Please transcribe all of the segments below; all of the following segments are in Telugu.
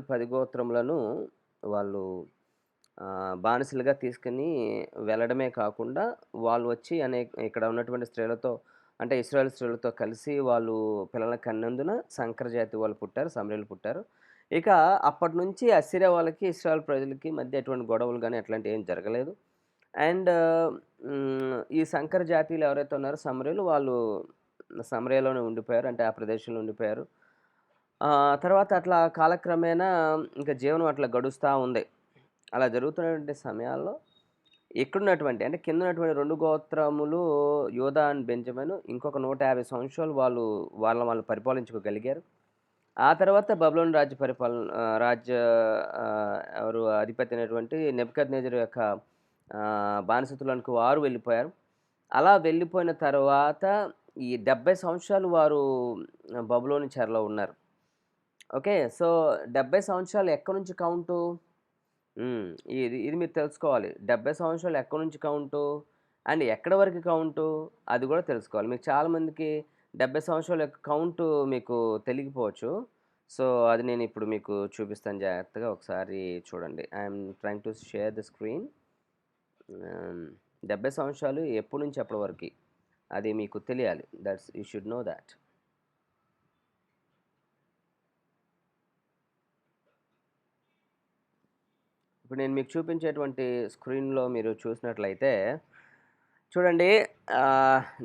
10 గోత్రములను వాళ్ళు బానిసలుగా తీసుకొని వెళ్ళడమే కాకుండా, వాళ్ళు వచ్చి ఇక్కడ ఉన్నటువంటి స్త్రీలతో అంటే ఇశ్రాయేల్ స్త్రీలతో కలిసి వాళ్ళు పిల్లల్ని కన్నందున సంకరజాతి వాళ్ళు పుట్టారు. సమరీయులు పుట్టారు. ఇక అప్పటినుంచి అసిరియా వాళ్ళకి, ఇశ్రాయేల్ ప్రజలకి మధ్య ఎటువంటి గొడవలు గాని అట్లాంటివి ఏం జరగలేదు. అండ్ ఈ సంకర జాతీయులు ఎవరైతే ఉన్నారో సమరీయులు వాళ్ళు సమరయలోనే ఉండిపోయారు. అంటే ఆ ప్రదేశంలో ఉండిపోయారు. తర్వాత అట్లా కాలక్రమేణా ఇంక జీవనం అట్లా గడుస్తా ఉంది. అలా జరుగుతున్నటువంటి సమయాల్లో ఇక్కడున్నటువంటి అంటే కిందున్నటువంటి 2 గోత్రములు యూదా అండ్ బెంజమిను ఇంకొక 150 సంవత్సరాలు వాళ్ళు పరిపాలించుకోగలిగారు. ఆ తర్వాత బబులోను రాజ్య ఎవరు అధిపతి అయినటువంటి నెబుకద్నెజరు యొక్క బానిసత్వంలోనికి వారు వెళ్ళిపోయారు. అలా వెళ్ళిపోయిన తర్వాత ఈ 70 సంవత్సరాలు వారు బబులోను చెరలో ఉన్నారు. ఓకే. సో, 70 సంవత్సరాలు ఎక్కడి నుంచి కౌంటు? హ్మ్. ఇది ఇది మీరు తెలుసుకోవాలి. 70 సంవత్సరాలు ఎక్కడి నుంచి కౌంటు? అండ్ ఎక్కడి వరకు కౌంటు? అది గూడా తెలుసుకోవాలి. మీకు చాలామందికి 70 సంవత్సరాల యొక్క కౌంటు మీకు తెలియకపోవచ్చు. సో, అది నేనిప్పుడు మీకు చూపిస్తాను జాగ్రత్తగా ఒకసారి చూడండి. I'm trying to share the screen. 70 సంవత్సరాలు ఎప్పటి నుంచి ఎప్పటి వరకి? అది మీకు తెలియాలి. You should know thought. ఇప్పుడు నేను మీకు చూపించేటువంటి స్క్రీన్‌లో మీరు చూసినట్లయితే చూడండి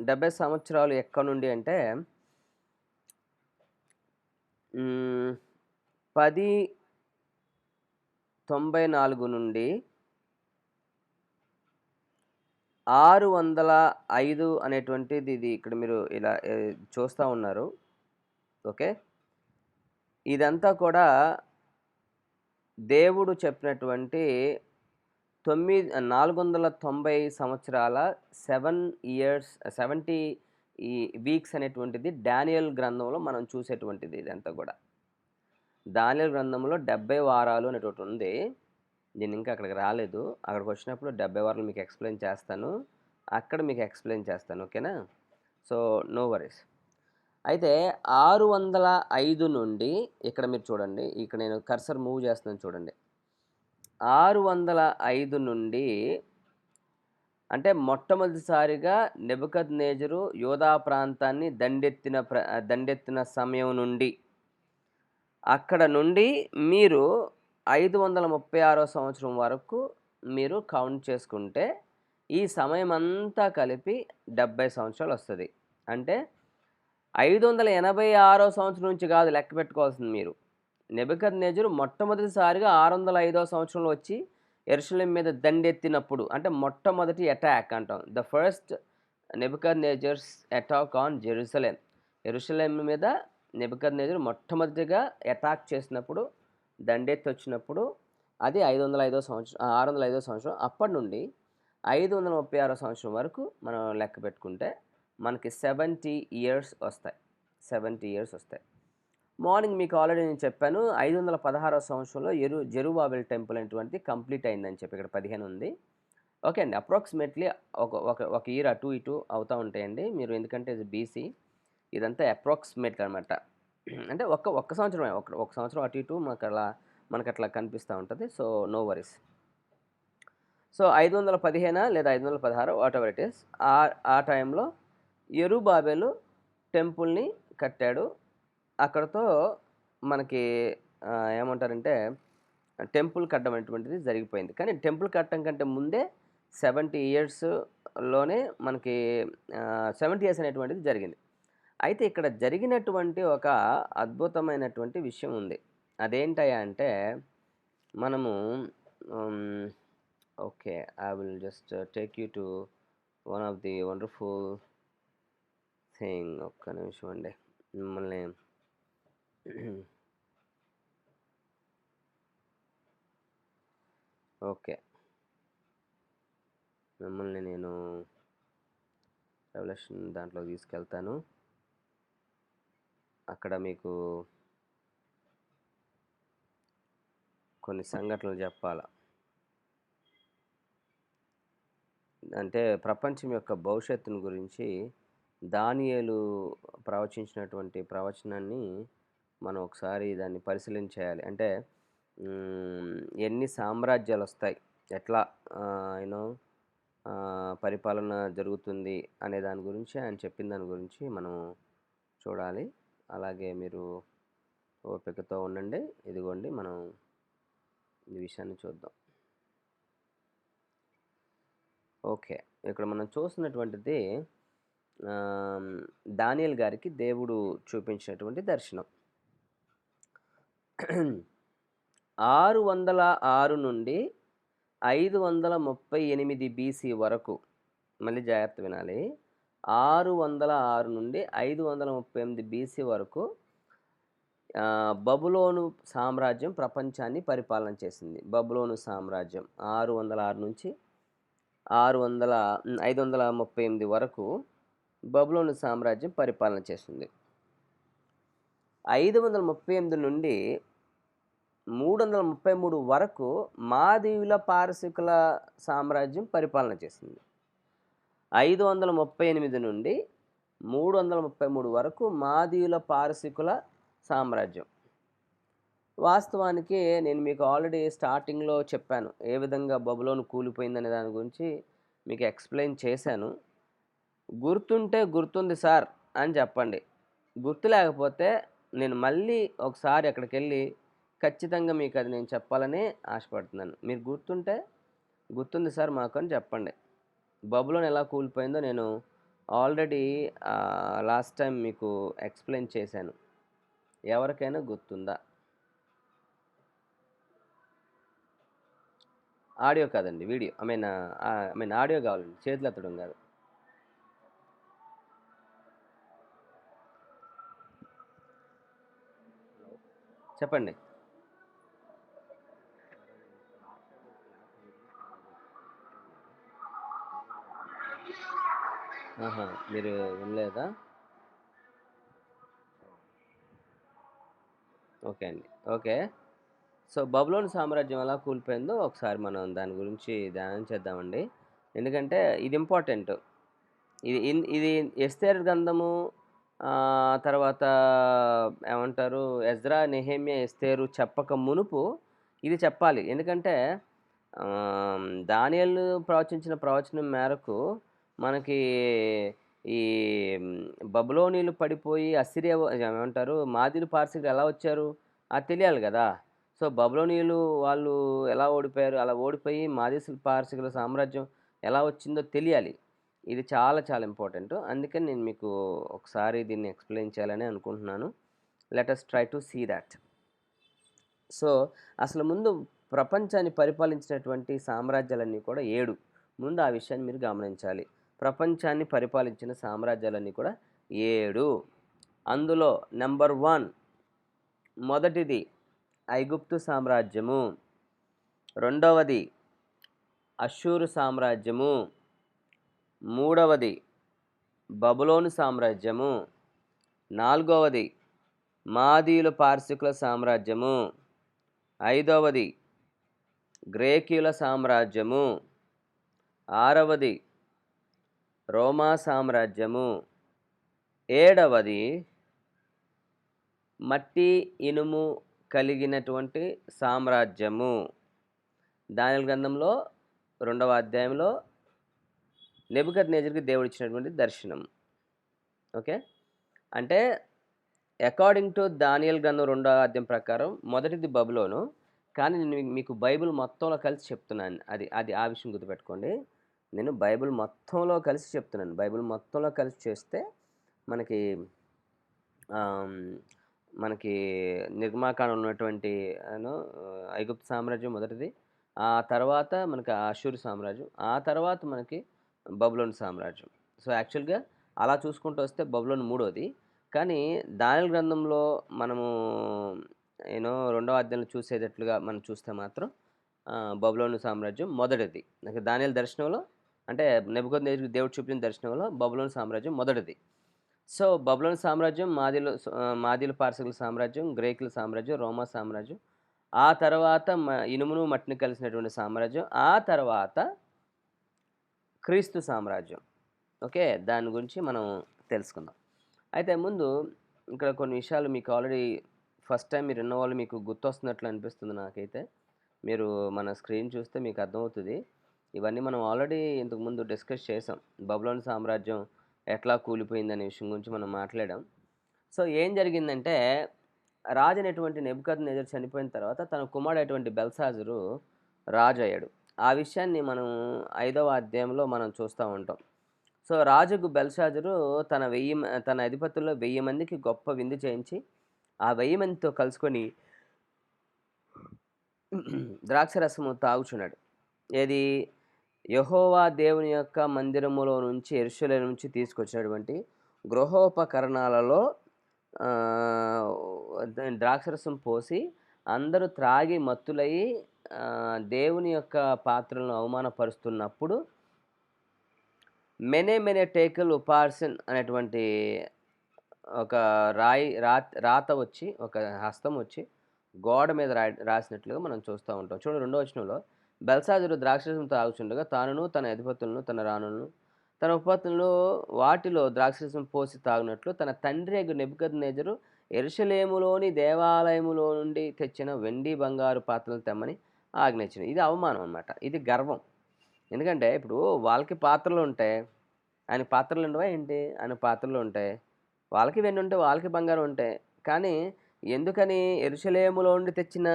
70 సంవత్సరాలు ఎక్కడి నుండి అంటే 1094 నుండి 605 అనేటువంటిది ఇది ఇక్కడ మీరు ఇలా చూస్తా ఉన్నారు. ఓకే. ఇదంతా కూడా దేవుడు చెప్పినటువంటి 490 సంవత్సరాల 7 ఇయర్స్ 70 ఈ వీక్స్ అనేటువంటిది డానియేల్ గ్రంథంలో మనం చూసేటువంటిది ఇదంతా గూడా. దానియేలు గ్రంథంలో 70 వారాలు అనేటోటి ఉంది. నేను ఇంకా అక్కడికి రాలేదు. అక్కడికొచ్చినప్పుడు 70 వారాలు మీకు ఎక్స్‌ప్లెయిన్ చేస్తాను. అక్కడ మీకు ఎక్స్‌ప్లెయిన్ చేస్తాను. ఓకేనా? So, no worries. అయితే 605 నుండి ఇక్కడ మీరు చూడండి. ఇక్కడ నేను కర్సర్ మూవ్ చేస్తున్నాను చూడండి. 605 నుండి అంటే మొట్టమొదటిసారిగా నెబుకద్నెజరు యూదా ప్రాంతాన్ని దండెత్తిన సమయం నుండి అక్కడ నుండి మీరు 536 సంవత్సరం వరకు మీరు కౌంట్ చేసుకుంటే ఈ సమయమంతా కలిపి 70 సంవత్సరాలొస్తది. అంటే 586 సంవత్సరం నుంచి కాదు లెక్క పెట్టుకోవాల్సింది మీరు. నెబుకద్నెజరు మొట్టమొదటిసారిగా 605 సంవత్సరంలో వచ్చి యెరూషలేం మీద దండెత్తినప్పుడు అంటే మొట్టమొదటి అటాక్ అంటాం. The first Nebuchadnezzar's attack on Jerusalem. యెరూషలేం మీద నెబుకద్నెజరు మొట్టమొదటిగా అటాక్ చేసినప్పుడు దండెత్తొచ్చినప్పుడు అది 605 సంవత్సరం. అప్పటి నుండి 536 సంవత్సరం వరకు మనం లెక్క పెట్టుకుంటే మనకి 70 ఇయర్స్ వస్తాయి. 70 ఇయర్స్ వస్తాయి. మార్నింగ్ మీకు ఆల్రెడీ నేను చెప్పాను 516 సంవత్సరంలో జెరుబాబెల్ టెంపుల్ అనేటువంటిది కంప్లీట్ అయిందని చెప్పి ఇక్కడ 15 ఉంది. ఓకే అండి. అప్రాక్సిమేట్‌లీ ఒక ఇయర్ అటు ఇటు అవుతా ఉంటాయండి. మీరు ఎందుకంటే ఇది బీసీ ఇదంతా అప్రాక్సిమేట్ అనమాట. అంటే ఒక్క సంవత్సరమే. ఒక సంవత్సరం అటు ఇటు మనకట్లా కనిపిస్తా ఉంటది. So, no worries. సో, 515 లేదా 516 వాటెవర్ ఇట్ ఈస్. ఆ టైంలో యెరుబాబెలు టెంపుల్‌ని కట్టాడు. అక్కడితో మనకి ఏమంటారంటే టెంపుల్ కట్టడం అనేటువంటిది జరిగిపోయింది. కానీ టెంపుల్ కట్టడం కంటే ముందే 70 ఇయర్స్‌లోనే మనకి 70 ఇయర్స్ అనేటువంటిది జరిగింది. అయితే ఇక్కడ జరిగినటువంటి ఒక అద్భుతమైనటువంటి విషయం ఉంది. అదేంటయ్యా అంటే మనము okay. I will just take you to one of the wonderful thing. ఒక్క నిమిషం అండి. మిమ్మల్ని ఓకే. మిమ్మల్ని నేను రెవల్యూషన్ దాంట్లోకి తీసుకెళ్తాను. అక్కడ మీకు కొన్ని సంఘటనలు చెప్పాల. అంటే ప్రపంచం యొక్క భవిష్యత్తును గురించి దానియేలు ప్రవచించినటువంటి ప్రవచనాన్ని మనం ఒకసారి దాన్ని పరిశీలన చేయాలి. అంటే ఎన్ని సామ్రాజ్యాలు వస్తాయి, ఎట్లా యూనో పరిపాలన జరుగుతుంది అనే దాని గురించి, ఆయన చెప్పిన దాని గురించి మనం చూడాలి. అలాగే మీరు ఓపికతో ఉండండి. ఇదిగోండి మనం ఈ విషయాన్ని చూద్దాం. ఓకే, ఇక్కడ మనం చూస్తున్నటువంటిది దానియేలు గారికి దేవుడు చూపించినటువంటి దర్శనం. 606 నుండి 538 బీసీ వరకు, మళ్ళీ జాగ్రత్త వినాలి, 606 నుండి 538 బీసీ వరకు బబులోను సామ్రాజ్యం ప్రపంచాన్ని పరిపాలన చేసింది. బబులోను సామ్రాజ్యం 606 నుంచి 538 వరకు బబులోను సామ్రాజ్యం పరిపాలన చేసింది. 538 నుండి 333 వరకు మాదీయుల పారసీకుల సామ్రాజ్యం పరిపాలన చేసింది. 538 నుండి 333 వరకు మాదీయుల పారసీకుల సామ్రాజ్యం. వాస్తవానికి నేను మీకు ఆల్రెడీ స్టార్టింగ్లో చెప్పాను, ఏ విధంగా బబులోను కూలిపోయిందనే దాని గురించి మీకు ఎక్స్ప్లెయిన్ చేశాను. గుర్తుంటే గుర్తుంది సార్ అని చెప్పండి. గుర్తు లేకపోతే నేను మళ్ళీ ఒకసారి అక్కడికి వెళ్ళి ఖచ్చితంగా మీకు అది నేను చెప్పాలని ఆశపడుతున్నాను. మీరు గుర్తుంటే గుర్తుంది సార్ మాకు అని చెప్పండి. బబులోన్ ఎలా కూలిపోయిందో నేను ఆల్రెడీ లాస్ట్ టైం మీకు ఎక్స్ప్లెయిన్ చేశాను. ఎవరికైనా గుర్తుందా? ఆడియో కాదండి, వీడియో. ఐ మీన్ ఆడియో కావాలండి, చేతులు ఎత్తడం కాదు. చెప్పండి. మీరు వినలేదా? ఓకే అండి. ఓకే. సో, బబులోను సామ్రాజ్యం ఎలా కూలిపోయిందో ఒకసారి మనం దాని గురించి ధ్యానం చేద్దామండి. ఎందుకంటే ఇది ఇంపార్టెంట్. ఇది ఎస్తేరు గ్రంథము, తర్వాత ఏమంటారు, ఎజ్రా, నెహెమ్యా, ఎస్తేరు చెప్పక మునుపు ఇది చెప్పాలి. ఎందుకంటే దానియేలు ప్రవచించిన ప్రవచనం మేరకు మనకి ఈ బబులోనీలు పడిపోయి అసిరియా ఏమంటారు, మాదీయులు పారసీకులు ఎలా వచ్చారు అది తెలియాలి కదా. సో, బబులోనీయులు వాళ్ళు ఎలా ఓడిపోయారు, అలా ఓడిపోయి మాదీయుల పారసీకుల సామ్రాజ్యం ఎలా వచ్చిందో తెలియాలి. ఇది చాలా చాలా ఇంపార్టెంట్. అందుకని నేను మీకు ఒకసారి దీన్ని ఎక్స్ప్లెయిన్ చేయాలని అనుకుంటున్నాను. Let us try to see that. So, అసలు ముందు ప్రపంచాన్ని పరిపాలించినటువంటి సామ్రాజ్యాలన్నీ కూడా 7. ముందు ఆ విషయాన్ని మీరు గమనించాలి. ప్రపంచాన్ని పరిపాలించిన సామ్రాజ్యాలన్నీ కూడా 7. అందులో నెంబర్ 1 మొదటిది ఐగుప్తు సామ్రాజ్యము, రెండవది అష్షూరు సామ్రాజ్యము, మూడవది బబులోను సామ్రాజ్యము, నాలుగవది మాదీయుల పారసీకుల సామ్రాజ్యము, ఐదవది గ్రేకీయుల సామ్రాజ్యము, ఆరవది రోమా సామ్రాజ్యము, ఏడవది మట్టి ఇనుము కలిగినటువంటి సామ్రాజ్యము. దానియేలు గ్రంథంలో 2వ అధ్యాయంలో నెబుకద్నెజరుకి దేవుడు ఇచ్చినటువంటి దర్శనం. ఓకే, అంటే అకార్డింగ్ టు దానియేలు గ్రంథం 2వ అధ్యాయం ప్రకారం మొదటిది బబులోను. కానీ నేను మీకు బైబిల్ మొత్తంలో కలిసి చెప్తున్నాను. అది ఆ విషయం గుర్తుపెట్టుకోండి. నేను బైబిల్ మొత్తంలో కలిసి చెప్తున్నాను. బైబిల్ మొత్తంలో కలిసి చేస్తే మనకి మనకి నిర్మాకాండంలో ఉన్నటువంటి ఐగుప్తు సామ్రాజ్యం మొదటిది, ఆ తర్వాత మనకి అష్షూరు సామ్రాజ్యం, ఆ తర్వాత మనకి బబులోను సామ్రాజ్యం. సో, యాక్చువల్గా అలా చూసుకుంటూ వస్తే బబులోను మూడోది. కానీ దానియేలు గ్రంథంలో మనము 2వ అధ్యాయంలో చూసేటట్లుగా మనం చూస్తే మాత్రం బబులోను సామ్రాజ్యం మొదటిది. దానియేలు దర్శనంలో, అంటే నెబుకద్నెజరుకు దేవుడు చూపిన దర్శనంలో బబులోను సామ్రాజ్యం మొదటిది. సో, బబులోను సామ్రాజ్యం, మాదీయుల పారసీకుల సామ్రాజ్యం, గ్రీకుల సామ్రాజ్యం, రోమా సామ్రాజ్యం, ఆ తర్వాత ఇనుమును మట్టిని కలిసినటువంటి సామ్రాజ్యం, ఆ తర్వాత క్రీస్తు సామ్రాజ్యం. ఓకే, దాని గురించి మనం తెలుసుకుందాం. అయితే ముందు ఇక్కడ కొన్ని విషయాలు మీకు ఆల్రెడీ ఫస్ట్ టైం మీరు విన్నవాళ్ళు మీకు గుర్తొస్తున్నట్లు అనిపిస్తుంది నాకైతే. మీరు మన స్క్రీన్ చూస్తే మీకు అర్థమవుతది. ఇవన్నీ మనం ఆల్రెడీ ఇంతకుముందు డిస్కస్ చేసాం. బబులోను సామ్రాజ్యం ఎట్లా కూలిపోయిందనే విషయం గురించి మనం మాట్లాడాం. సో, ఏం జరిగిందంటే, రాజైనటువంటి నెబుకద్నెజర్ చనిపోయిన తర్వాత తన కుమారుడైనటువంటి బెల్షాజరు రాజయ్యాడు. ఆ విషయాన్ని మనం 5వ అధ్యాయంలో మనం చూస్తా ఉంటాం. సో, రాజుకు బెల్షాజరు తన అధిపతుల్లో 1000 మందికి గొప్ప విందు చేయించి, ఆ 1000 మందితో కలుసుకొని ద్రాక్షరసము తాగుచున్నాడు. ఏది? యెహోవా దేవుని యొక్క మందిరములో నుంచి యెరూషలేము నుంచి తీసుకొచ్చినటువంటి గృహోపకరణాలలో ద్రాక్షరసం పోసి అందరూ త్రాగి మత్తులయ్యి దేవుని యొక్క పాత్రలను అవమానపరుస్తున్నప్పుడు మెనే టేకుల్ ఉపార్సన్ అనేటువంటి ఒక రాత వచ్చి, ఒక హస్తం వచ్చి గోడ మీద రాసినట్లుగా మనం చూస్తూ ఉంటాం. చూడండి 2వ వచనంలో, బెల్షాజరు ద్రాక్షరసం తాగుచుండగా తానును తన అధిపతులను తన రాణులను తన ఉపపత్నులను వాటిలో ద్రాక్షరసం పోసి తాగినట్లు తన తండ్రి అయిన నెబుకద్నెజరు యెరూషలేములోని దేవాలయములో నుండి తెచ్చిన వెండి బంగారు పాత్రలను తెమ్మని ఆజ్ఞాయించాడు. ఇది అవమానం అన్నమాట. ఇది గర్వం. ఎందుకంటే ఇప్పుడు వాళ్ళకి పాత్రలు ఉంటాయి, ఆయన పాత్రలు ఉండవా ఏంటి? ఆయన పాత్రలు ఉంటాయి, వాళ్ళకి వెండి ఉంటాయి, వాళ్ళకి బంగారం ఉంటాయి. కానీ ఎందుకని యెరూషలేములో నుండి తెచ్చిన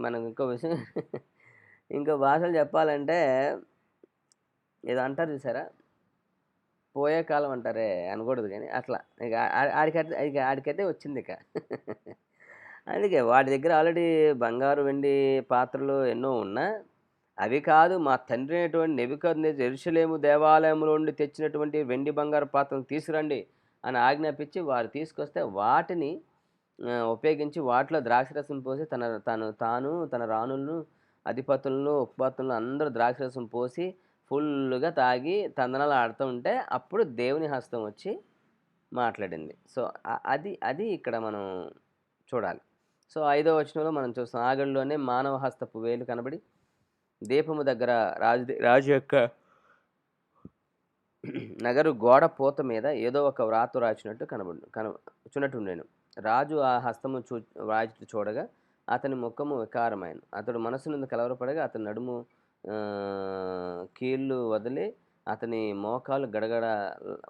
మనం ఇంకో విషయం ఇంకో భాషలు చెప్పాలంటే ఏదో అంటారు చూసారా, పోయే కాలం అంటారే అనకూడదు కానీ అట్లా ఇక ఆడికైతే వచ్చింది ఇక. అందుకే వాడి దగ్గర ఆల్రెడీ బంగారు వెండి పాత్రలు ఎన్నో ఉన్నా, అవి కాదు మా తండ్రి అయినటువంటి నెబుకద్నెజరు యెరూషలేము దేవాలయంలో నుండి తెచ్చినటువంటి వెండి బంగారు పాత్రలను తీసుకురండి అని ఆజ్ఞాపించి వారు తీసుకొస్తే వాటిని ఉపయోగించి వాటిలో ద్రాక్షరసం పోసి తాను తన రాణులను అధిపతులను ఉపపత్నులను అందరూ ద్రాక్షరసం పోసి ఫుల్గా తాగి తందనాలు ఆడుతూ ఉంటే అప్పుడు దేవుని హస్తం వచ్చి మాట్లాడింది. సో, అది ఇక్కడ మనం చూడాలి. సో, 5వ వచనంలో మనం చూస్తాం, ఆగడిలోనే మానవ హస్తపు వేలు కనబడి దీపము దగ్గర రాజు యొక్క నగరు గోడ పూత మీద ఏదో ఒక వ్రాత రాచినట్టు చున్నట్టుండెను. రాజు ఆ హస్తము రాజు చూడగా అతని ముఖము వికారమైన, అతడు మనసునందు కలవరపడగా అతని నడుము కీళ్ళు వదిలి అతని మోకాలు గడగడ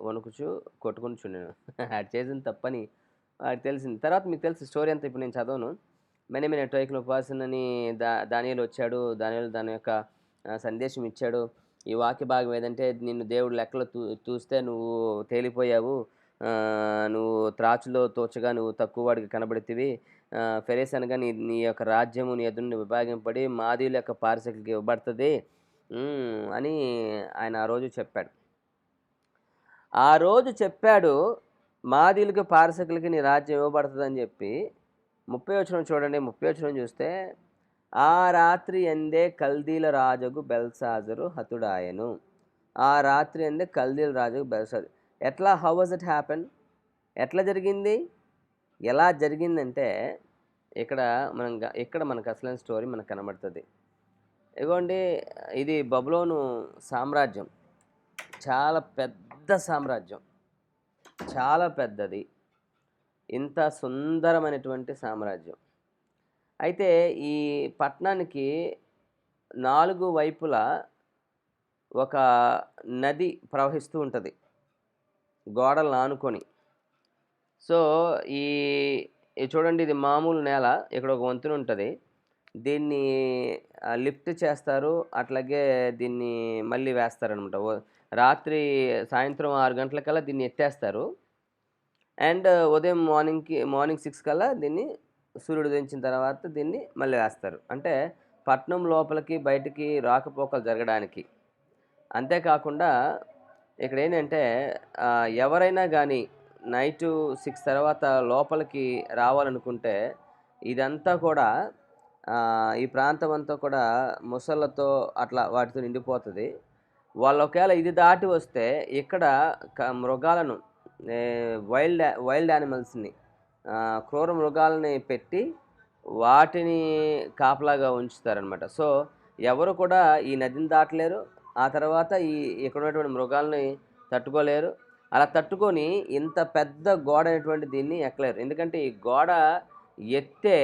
వణుకుచు కొట్టుకొనిచుండెను. ఆడు చేసిన తప్పని వాడికి తెలిసింది. తర్వాత మీకు తెలుసు స్టోరీ అంతా, ఇప్పుడు నేను చదవను. మెనే టైకుల ఉపాసన అని దానియేలు వచ్చాడు. దానియేలు దాని యొక్క సందేశం ఇచ్చాడు. ఈ వాక్య భాగం ఏదంటే, నిన్ను దేవుడు లెక్కలో చూస్తే నువ్వు తేలిపోయావు, నువ్వు త్రాచులో తోచగా నువ్వు తక్కువ వాడికి కనబడితివి, ఫెరేస్ అనగా నీ యొక్క రాజ్యము నీ ఎదురు విభాగింపడి మాదీయుల యొక్క పారసకులకి ఇవ్వబడుతుంది అని ఆయన ఆ రోజు చెప్పాడు. మాదీయులకి పారసకులకి నీ రాజ్యం ఇవ్వబడుతుంది అని చెప్పి 30వ వచనం చూడండి. 30వ వచనం చూస్తే, ఆ రాత్రి ఎందే కల్దీల రాజుకు బెల్షాజరు హతుడాయను. ఆ రాత్రి ఎందే కల్దీల రాజుకు బెల్షాజరు. ఎట్లా? How was it happen? ఎట్లా జరిగింది? ఎలా జరిగిందంటే ఇక్కడ మనకు అసలైన స్టోరీ మనకు కనబడుతుంది. ఇదిగోండి, ఇది బబులోను సామ్రాజ్యం చాలా పెద్ద సామ్రాజ్యం, చాలా పెద్దది, ఇంత సుందరమైనటువంటి సామ్రాజ్యం. అయితే ఈ పట్టణానికి 4 వైపులా ఒక నది ప్రవహిస్తూ ఉంటుంది గోడలను ఆనుకొని. సో, ఈ చూడండి, ఇది మామూలు నేల, ఇక్కడ ఒక వంతెన ఉంటుంది, దీన్ని లిఫ్ట్ చేస్తారు, అట్లాగే దీన్ని మళ్ళీ వేస్తారనమాట. రాత్రి సాయంత్రం 6 గంటలకల్లా దీన్ని ఎత్తేస్తారు, అండ్ ఉదయం మార్నింగ్ 6 కల్లా దీన్ని సూర్యుడు ఉదయించిన తర్వాత దీన్ని మళ్ళీ వేస్తారు. అంటే పట్నం లోపలికి బయటికి రాకపోకలు జరగడానికి. అంతేకాకుండా ఇక్కడ ఏంటంటే, ఎవరైనా కానీ నైటు 6 తర్వాత లోపలికి రావాలనుకుంటే ఇదంతా కూడా ఈ ప్రాంతం అంతా కూడా ముసళ్ళతో అట్లా వాటితో నిండిపోతుంది. వాళ్ళు ఒకవేళ ఇది దాటి వస్తే ఇక్కడ మృగాలను, వైల్డ్ యానిమల్స్ని, క్రూర మృగాలని పెట్టి వాటిని కాపలాగా ఉంచుతారనమాట. సో, ఎవరు కూడా ఈ నదిని దాటలేరు, ఆ తర్వాత ఇక్కడ ఉన్నటువంటి మృగాలని తట్టుకోలేరు, అలా తట్టుకొని ఇంత పెద్ద గోడ అనేటువంటి దీన్ని ఎక్కలేరు. ఎందుకంటే ఈ గోడ ఎత్తే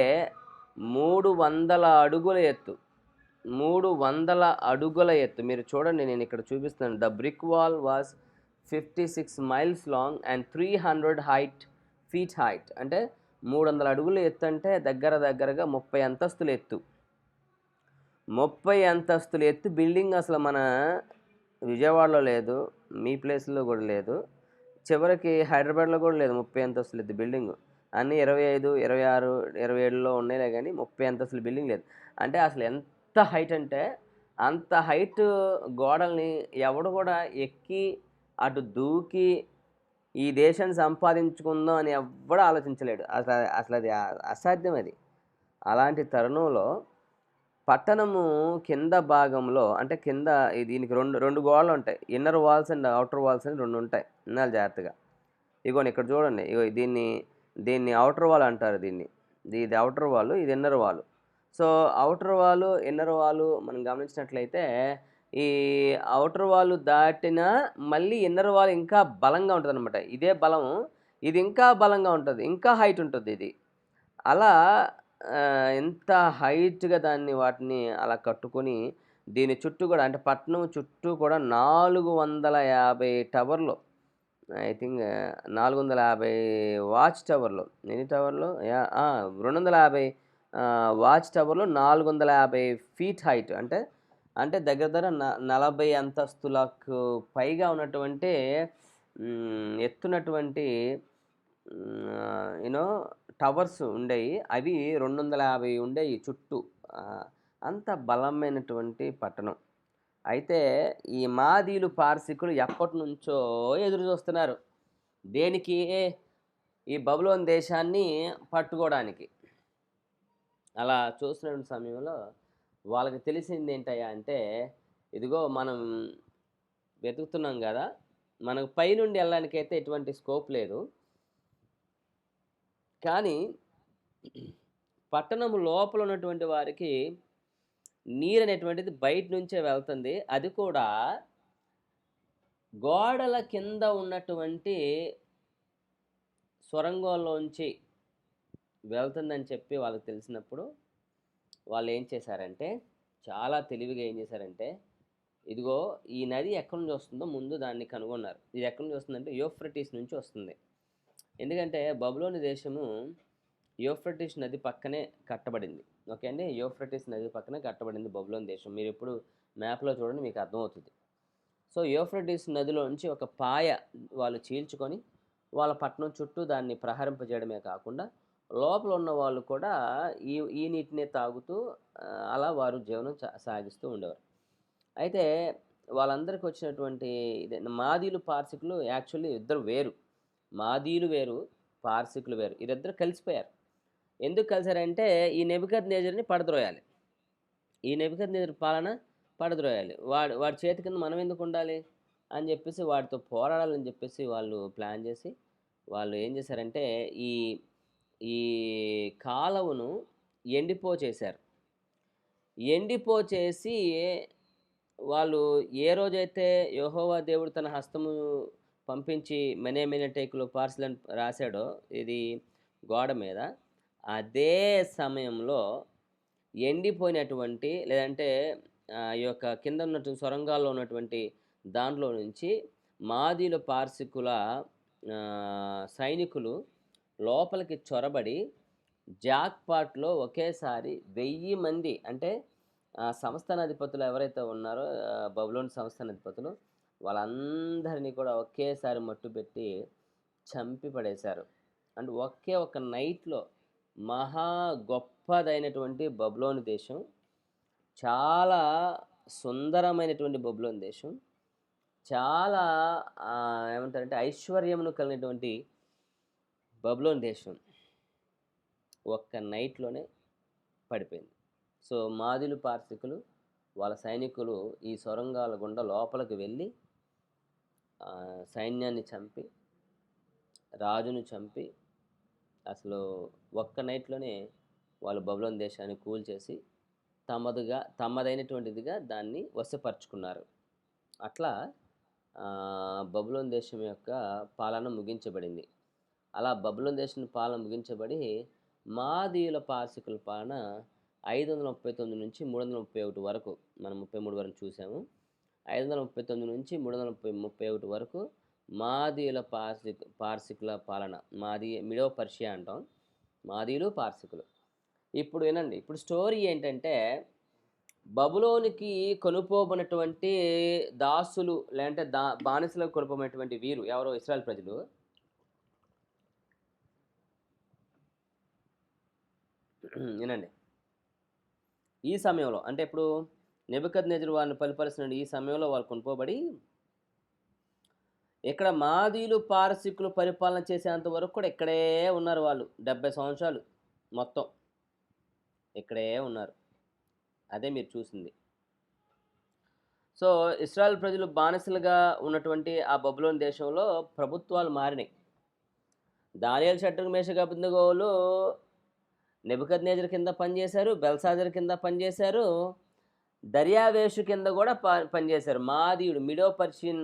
300 అడుగుల ఎత్తు. 300 అడుగుల ఎత్తు. మీరు చూడండి, నేను ఇక్కడ చూపిస్తున్నాను. The brick wall was 56 miles long and 300 feet height. అంటే 300 అడుగుల ఎత్తు అంటే దగ్గరగా 30 అంతస్తుల ఎత్తు. 30 అంతస్తుల ఎత్తు బిల్డింగ్ అసలు మన విజయవాడలో లేదు, మీ ప్లేస్లో కూడా లేదు, చివరికి హైదరాబాద్లో కూడా లేదు 30 అంతస్తుల ఎత్తు బిల్డింగ్. అన్నీ 25, 26, 27లో ఉన్నాయిలే కానీ 30 అంతస్తుల బిల్డింగ్ లేదు. అంటే అసలు ఎంత హైట్ అంటే అంత హైట్ గోడల్ని ఎవడు కూడా ఎక్కి అటు దూకి ఈ దేశాన్ని సంపాదించుకుందాం అని ఎవ్వడూ ఆలోచించలేడు. అసలు అది అసాధ్యం అది. అలాంటి తరుణంలో పట్టణము కింద భాగంలో, అంటే కింద దీనికి రెండు గోడలు ఉంటాయి. Inner walls and outer walls అని 2 ఉంటాయి. వినాలి జాగ్రత్తగా. ఇగోండి ఇక్కడ చూడండి. ఇగో దీన్ని అవుటర్ వాల్ అంటారు. ఇది అవుటర్ వాల్, ఇది inner wall. So outer wall, inner wall మనం గమనించినట్లయితే ఈ అవుటర్ వాల్ దాటిన మళ్ళీ ఇన్నర్ వాల్ ఇంకా బలంగా ఉంటుందన్నమాట. ఇదే బలం, ఇది ఇంకా బలంగా ఉంటుంది, ఇంకా హైట్ ఉంటుంది ఇది. అలా ఎంత హైట్‌గా వాటిని అలా కట్టుకొని దీని చుట్టూ కూడా, అంటే పట్నం చుట్టూ కూడా 450 టవర్లు. ఐ థింక్ 450 వాచ్ టవర్లు. ఎన్ని టవర్లు? 250 వాచ్ టవర్లు, 450 ఫీట్ హైట్. అంటే దగ్గర 40 అంతస్తులకు పైగా ఉన్నటువంటి ఎత్తున్నటువంటి యూనో టవర్స్ ఉండేవి. అవి 250 ఉండేవి చుట్టూ. అంత బలమైనటువంటి పట్టణం. అయితే ఈ మాదీలు పారసీకులు ఎప్పటి నుంచో ఎదురు చూస్తున్నారు. దేనికి? ఈ బబులోను దేశాన్ని పట్టుకోవడానికి. అలా చూస్తున్న సమయంలో వాళ్ళకి తెలిసింది ఏంటయ్యా అంటే, ఇదిగో మనం వెతుకుతున్నాం కదా, మనకు పైనుండి వెళ్ళడానికైతే ఎటువంటి స్కోప్ లేదు, కానీ పట్టణం లోపల ఉన్నటువంటి వారికి నీరు అనేటువంటిది బయట నుంచే వెళ్తుంది. అది కూడా గోడల కింద ఉన్నటువంటి సొరంగంలోంచి వెళ్తుందని చెప్పి వాళ్ళకి తెలిసినప్పుడు వాళ్ళు ఏం చేశారంటే, చాలా తెలివిగా ఏం చేశారంటే, ఇదిగో ఈ నది ఎక్కడి నుంచి వస్తుందో ముందు దాన్ని కనుగొన్నారు. ఇది ఎక్కడి నుంచి వస్తుందంటే యూఫ్రటీస్ నుంచి వస్తుంది. ఎందుకంటే బబులోను దేశము యూఫ్రటీస్ నది పక్కనే కట్టబడింది. ఓకే అండి, యూఫ్రటీస్ నది పక్కనే కట్టబడింది బబులోను దేశం. మీరు ఎప్పుడు మ్యాప్లో చూడండి, మీకు అర్థమవుతుంది. సో యూఫ్రటీస్ నదిలో నుంచి ఒక పాయ వాళ్ళు చీల్చుకొని వాళ్ళ పట్టణం చుట్టూ దాన్ని ప్రహరింపజేయడమే కాకుండా లోపల ఉన్న వాళ్ళు కూడా ఈ నీటినే తాగుతూ అలా వారు జీవనం సాగిస్తూ ఉండేవారు. అయితే వాళ్ళందరికీ వచ్చినటువంటి మాదీలు పార్సికులు యాక్చువల్లీ ఇద్దరు వేరు. మాదీలు వేరు, పార్సికులు వేరు. వీరిద్దరు కలిసిపోయారు. ఎందుకు కలిసారంటే ఈ నెబుకద్నెజరుని పడద్రోయాలి. ఈ నెబుకద్నెజరు పాలన పడద్రోయాలి. వాడి చేతి కింద మనం ఎందుకు ఉండాలి అని చెప్పేసి వాడితో పోరాడాలని చెప్పేసి వాళ్ళు ప్లాన్ చేసి వాళ్ళు ఏం చేశారంటే ఈ ఈ కాలువను ఎండిపోచేశారు. ఎండిపోచేసి వాళ్ళు ఏ రోజైతే యెహోవా దేవుడు తన హస్తము పంపించి మెనేటెకులు పార్సిల్ రాశాడో ఇది గోడ మీద, అదే సమయంలో ఎండిపోయినటువంటి, లేదంటే ఈ యొక్క కింద ఉన్నటువంటి సొరంగాల్లో ఉన్నటువంటి దాంట్లో నుంచి మాదీల పార్సికుల సైనికులు లోపలికి చొరబడి జాక్పాట్లో ఒకేసారి 1000 మంది, అంటే సంస్థానాధిపతులు ఎవరైతే ఉన్నారో బబులోను సంస్థానాధిపతులు, వాళ్ళందరినీ కూడా ఒకేసారి మట్టుపెట్టి చంపి పడేశారు. అంటే ఒకే ఒక నైట్లో మహా గొప్పదైనటువంటి బబులోను దేశం, చాలా సుందరమైనటువంటి బబులోను దేశం, చాలా ఏమంటారంటే ఐశ్వర్యమును కలిగినటువంటి బబులోను దేశం ఒక్క నైట్లోనే పడిపోయింది. సో మాదీలు పార్సికులు వాళ్ళ సైనికులు ఈ సొరంగాల గుండా లోపలికి వెళ్ళి సైన్యాన్ని చంపి, రాజును చంపి, అసలు ఒక్క నైట్లోనే వాళ్ళు బబులోను దేశాన్ని కూల్చేసి తమదైనటువంటిదిగా దాన్ని వశపరుచుకున్నారు. అట్లా బబులోన్ దేశం యొక్క పాలన ముగించబడింది. అలా బబులోన్ దేశం పాలన ముగించబడి మాదీయుల పారసీకుల పాలన 539 నుంచి 331 వరకు, మనం 33 వరకు చూసాము. 539 నుంచి 331 వరకు మాదీయుల పారసీకుల పాలన. మిడో పర్షియా అంటాం. మాదీయులు, పారసీకులు. ఇప్పుడు వినండి, ఇప్పుడు స్టోరీ ఏంటంటే, బబులోనికి కొనుపోబడినటువంటి దాసులు, లేదంటే బానిసలకు కొనుపోబడినటువంటి వీరు ఎవరో ఇశ్రాయేల్ ప్రజలు వినండి. ఈ సమయంలో అంటే ఇప్పుడు నెబుకద్నెజరు వారిని పరిపాలిస్తున్న ఈ సమయంలో వాళ్ళు కొనుపోబడి ఇక్కడ మాదీయులు, పారసీకులు పరిపాలన చేసేంత వరకు కూడా ఇక్కడే ఉన్నారు. వాళ్ళు 70 సంవత్సరాలు మొత్తం ఇక్కడే ఉన్నారు. అదే మీరు చూసింది. సో ఇశ్రాయేల్ ప్రజలు బానిసలుగా ఉన్నటువంటి ఆ బబులోన్ దేశంలో ప్రభుత్వాలు మారినాయి. దానియేలు, షడ్రక్, మేషక్, అబేద్నెగోలు నెబుకద్నెజరు కింద పనిచేశారు, బెల్షాజర్ కింద పనిచేశారు, దర్యావేషు కింద కూడా పనిచేశారు. మాదీయుడు, మిడో పర్షియన్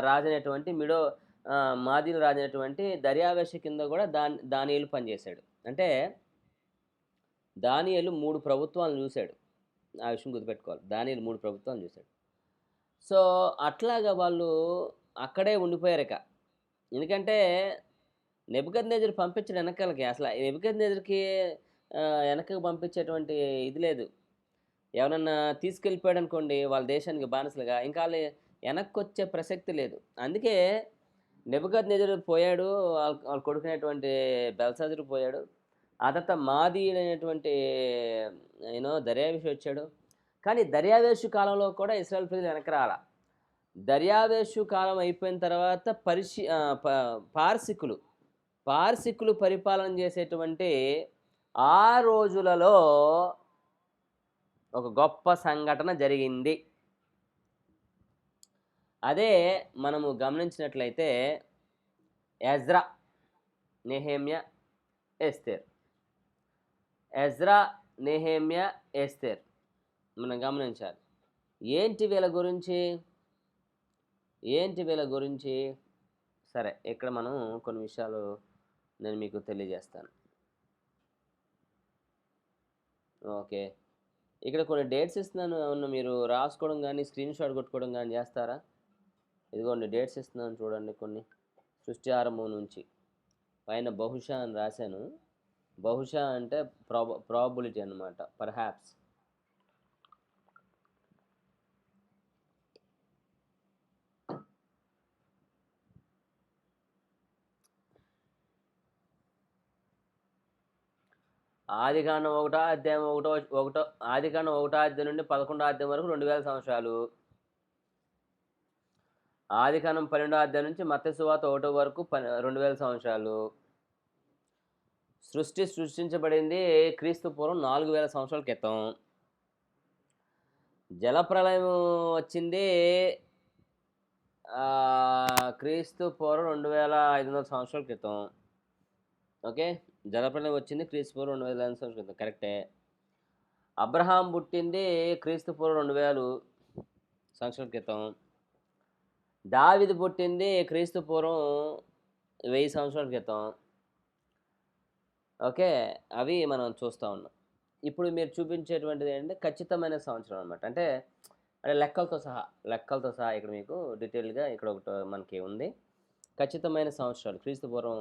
రాజైనటువంటి మాదీయులు రాజైనటువంటి దర్యావేషు కింద కూడా దానియేలు పనిచేశాడు. అంటే దానియేలు 3 ప్రభుత్వాలను చూశాడు. ఆ విషయం గుర్తుపెట్టుకోవాలి. దానియేలు 3 ప్రభుత్వాలను చూశాడు. సో అట్లాగా వాళ్ళు అక్కడే ఉండిపోయారు ఇక. ఎందుకంటే నెబుకద్నెజరు పంపించడం వెనకాలకి, అసలు నెబుకద్నెజరుకి వెనకకి పంపించేటువంటి ఇది లేదు. ఎవరన్నా తీసుకెళ్ళిపోయాడు అనుకోండి వాళ్ళ దేశానికి బానిసలుగా, ఇంకా వాళ్ళు వెనక్కి వచ్చే ప్రసక్తి లేదు. అందుకే నెబుకద్నెజరు పోయాడు, వాళ్ళ కొడుకునేటువంటి బెల్షాజరు పోయాడు. ఆ తర్వాత మాదీయుడైనటువంటి దర్యావేషు వచ్చాడు. కానీ దర్యావేషు కాలంలో కూడా ఇశ్రాయేల్ ప్రజలు వెనక రాల. దర్యావేషు కాలం అయిపోయిన తర్వాత పారసీకులు పరిపాలన చేసేటువంటి ఆ రోజులలో ఒక గొప్ప సంఘటన జరిగింది. అదే మనము గమనించినట్లయితే ఎజ్రా, నెహెమ్యా, ఎస్తేర్. ఎజ్రా, నెహెమ్యా, ఎస్తేర్ మనం గమనించాలి. ఏంటి వీళ్ళ గురించి? సరే, ఇక్కడ మనం కొన్ని విషయాలు నేను మీకు తెలియజేస్తాను. ఓకే, ఇక్కడ కొన్ని డేట్స్ ఇస్తున్నాను. ఏమన్నా మీరు రాసుకోవడం కానీ స్క్రీన్ షాట్ కొట్టుకోవడం కానీ చేస్తారా? ఇదిగోండి డేట్స్ ఇస్తున్నాను చూడండి. కొన్ని సృష్టి ఆరంభం నుంచి పైన బహుశా అని రాశాను. బహుశా అంటే ప్రాబబిలిటీ అన్నమాట, పర్హాప్స్. ఆదికాండం 1వ అధ్యాయం ఆదికాండం 1వ అధ్యాయం నుండి 11వ అధ్యాయం వరకు 2000 సంవత్సరాలు. ఆదికాండం 12వ అధ్యాయం నుంచి మత్తయి సువార్త 1 వరకు 2000 సంవత్సరాలు. సృష్టించబడింది క్రీస్తు పూర్వం 4000 సంవత్సరాల క్రితం. జలప్రలయం వచ్చింది క్రీస్తు పూర్వం 2500 సంవత్సరాల క్రితం. ఓకే, జలప్రలయం వచ్చింది క్రీస్తు పూర్వం 2500 సంవత్సరాల క్రితం, కరెక్టే. అబ్రహాం పుట్టింది క్రీస్తు పూర్వం 2000 సంవత్సరాల క్రితం. దావీదు పుట్టింది క్రీస్తు పూర్వం 1000 సంవత్సరాల క్రితం. ఓకే, అవి మనం చూస్తూ ఉన్నాం. ఇప్పుడు మీరు చూపించేటువంటిది ఏంటంటే ఖచ్చితమైన సంవత్సరం అనమాట. అంటే లెక్కలతో సహా ఇక్కడ మీకు డీటెయిల్గా ఇక్కడ ఒకటి మనకి ఉంది. ఖచ్చితమైన సంవత్సరాలు క్రీస్తు పూర్వం